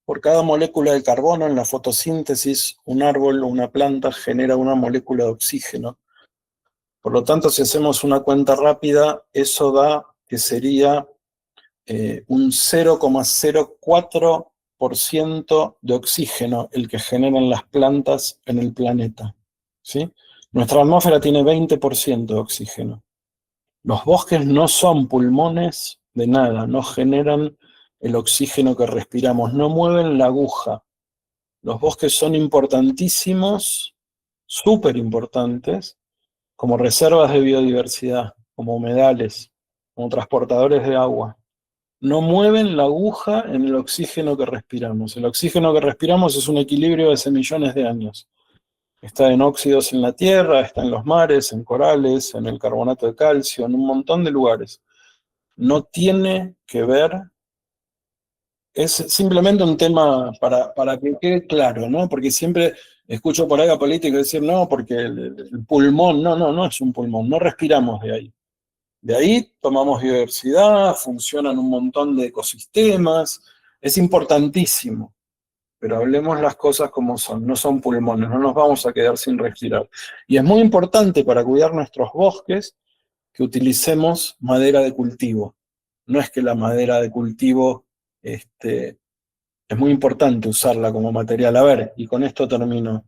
Por cada molécula de carbono en la fotosíntesis, un árbol o una planta genera una molécula de oxígeno. Por lo tanto, si hacemos una cuenta rápida, eso da que sería un 0,04% de oxígeno el que generan las plantas en el planeta, ¿sí? Nuestra atmósfera tiene 20% de oxígeno. Los bosques no son pulmones de nada, no generan el oxígeno que respiramos, no mueven la aguja. Los bosques son importantísimos, súper importantes, como reservas de biodiversidad, como humedales, como transportadores de agua. No mueven la aguja en el oxígeno que respiramos. El oxígeno que respiramos es un equilibrio de hace millones de años. Está en óxidos en la tierra, está en los mares, en corales, en el carbonato de calcio, en un montón de lugares. No tiene que ver, es simplemente un tema para que quede claro, ¿no? Porque siempre escucho por ahí a políticos decir, no, porque el pulmón, no es un pulmón, no respiramos de ahí. De ahí tomamos biodiversidad, funcionan un montón de ecosistemas, es importantísimo. Pero hablemos las cosas como son, no son pulmones, no nos vamos a quedar sin respirar. Y es muy importante para cuidar nuestros bosques que utilicemos madera de cultivo. No es que la madera de cultivo, es muy importante usarla como material. A ver, y con esto termino.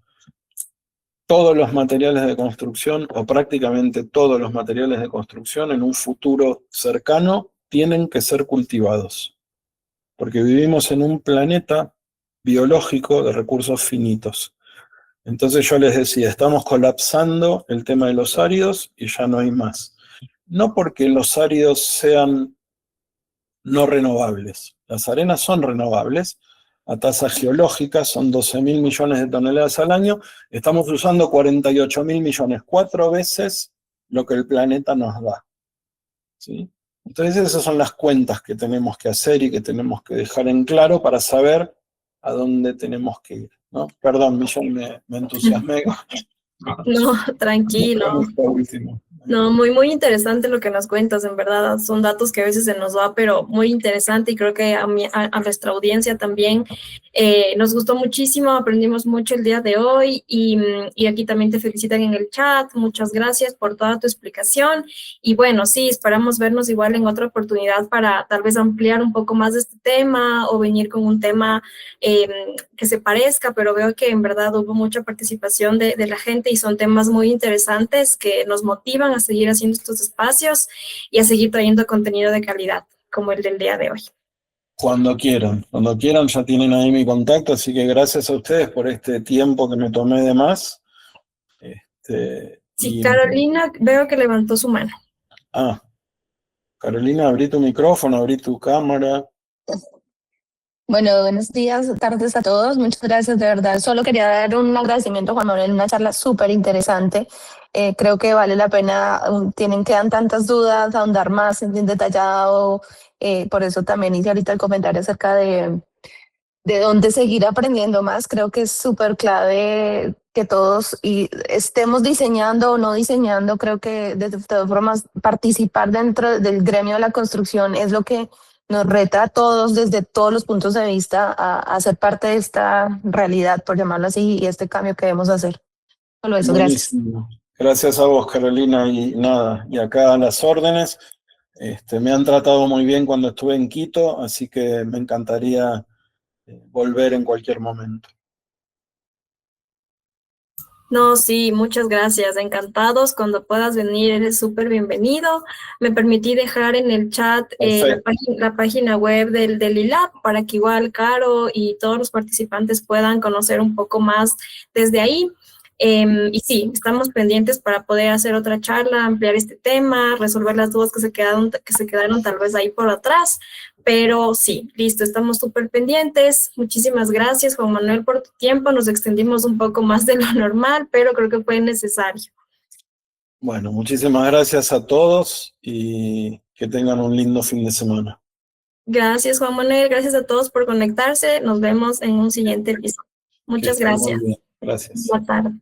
Todos los materiales de construcción, o prácticamente todos los materiales de construcción en un futuro cercano, tienen que ser cultivados. Porque vivimos en un planeta biológico de recursos finitos. Entonces yo les decía, estamos colapsando el tema de los áridos y ya no hay más. No porque los áridos sean no renovables. Las arenas son renovables, a tasa geológica son 12.000 millones de toneladas al año, estamos usando 48.000 millones, 4 veces lo que el planeta nos da, ¿sí? Entonces esas son las cuentas que tenemos que hacer y que tenemos que dejar en claro para saber a dónde tenemos que ir, ¿no? Perdón, Millón, me entusiasmé. No, tranquilo. No, muy interesante lo que nos cuentas, en verdad. Son datos que a veces se nos va, pero muy interesante y creo que a nuestra audiencia también nos gustó muchísimo, aprendimos mucho el día de hoy y aquí también te felicitan en el chat. Muchas gracias por toda tu explicación y bueno, sí, esperamos vernos igual en otra oportunidad para tal vez ampliar un poco más de este tema o venir con un tema que se parezca, pero veo que en verdad hubo mucha participación de la gente y son temas muy interesantes que nos motivan a seguir haciendo estos espacios y a seguir trayendo contenido de calidad, como el del día de hoy. Cuando quieran ya tienen ahí mi contacto, así que gracias a ustedes por este tiempo que me tomé de más. Sí, y, Carolina veo que levantó su mano. Carolina, abrí tu micrófono, abrí tu cámara. Bueno, buenos días, tardes a todos. Muchas gracias, de verdad. Solo quería dar un agradecimiento a Juan Manuel, una charla súper interesante. Creo que vale la pena, tienen, quedan tantas dudas, ahondar más en detallado. Por eso también hice ahorita el comentario acerca de dónde seguir aprendiendo más. Creo que es súper clave que todos y estemos diseñando o no diseñando. Creo que de todas formas participar dentro del gremio de la construcción es lo que nos reta a todos desde todos los puntos de vista a ser parte de esta realidad, por llamarlo así, y este cambio que debemos hacer. Solo eso, gracias. Buenísimo. Gracias a vos, Carolina, y nada, y acá a las órdenes. Me han tratado muy bien cuando estuve en Quito, así que me encantaría volver en cualquier momento. No, sí, muchas gracias. Encantados. Cuando puedas venir, eres súper bienvenido. Me permití dejar en el chat la página web del ILAB para que igual Caro y todos los participantes puedan conocer un poco más desde ahí. Y sí, estamos pendientes para poder hacer otra charla, ampliar este tema, resolver las dudas que se quedaron tal vez ahí por atrás. Pero sí, listo, estamos súper pendientes. Muchísimas gracias, Juan Manuel, por tu tiempo. Nos extendimos un poco más de lo normal, pero creo que fue necesario. Bueno, muchísimas gracias a todos y que tengan un lindo fin de semana. Gracias, Juan Manuel. Gracias a todos por conectarse. Nos vemos en un siguiente episodio. Muchas gracias. Muy bien. Gracias. Buenas tardes.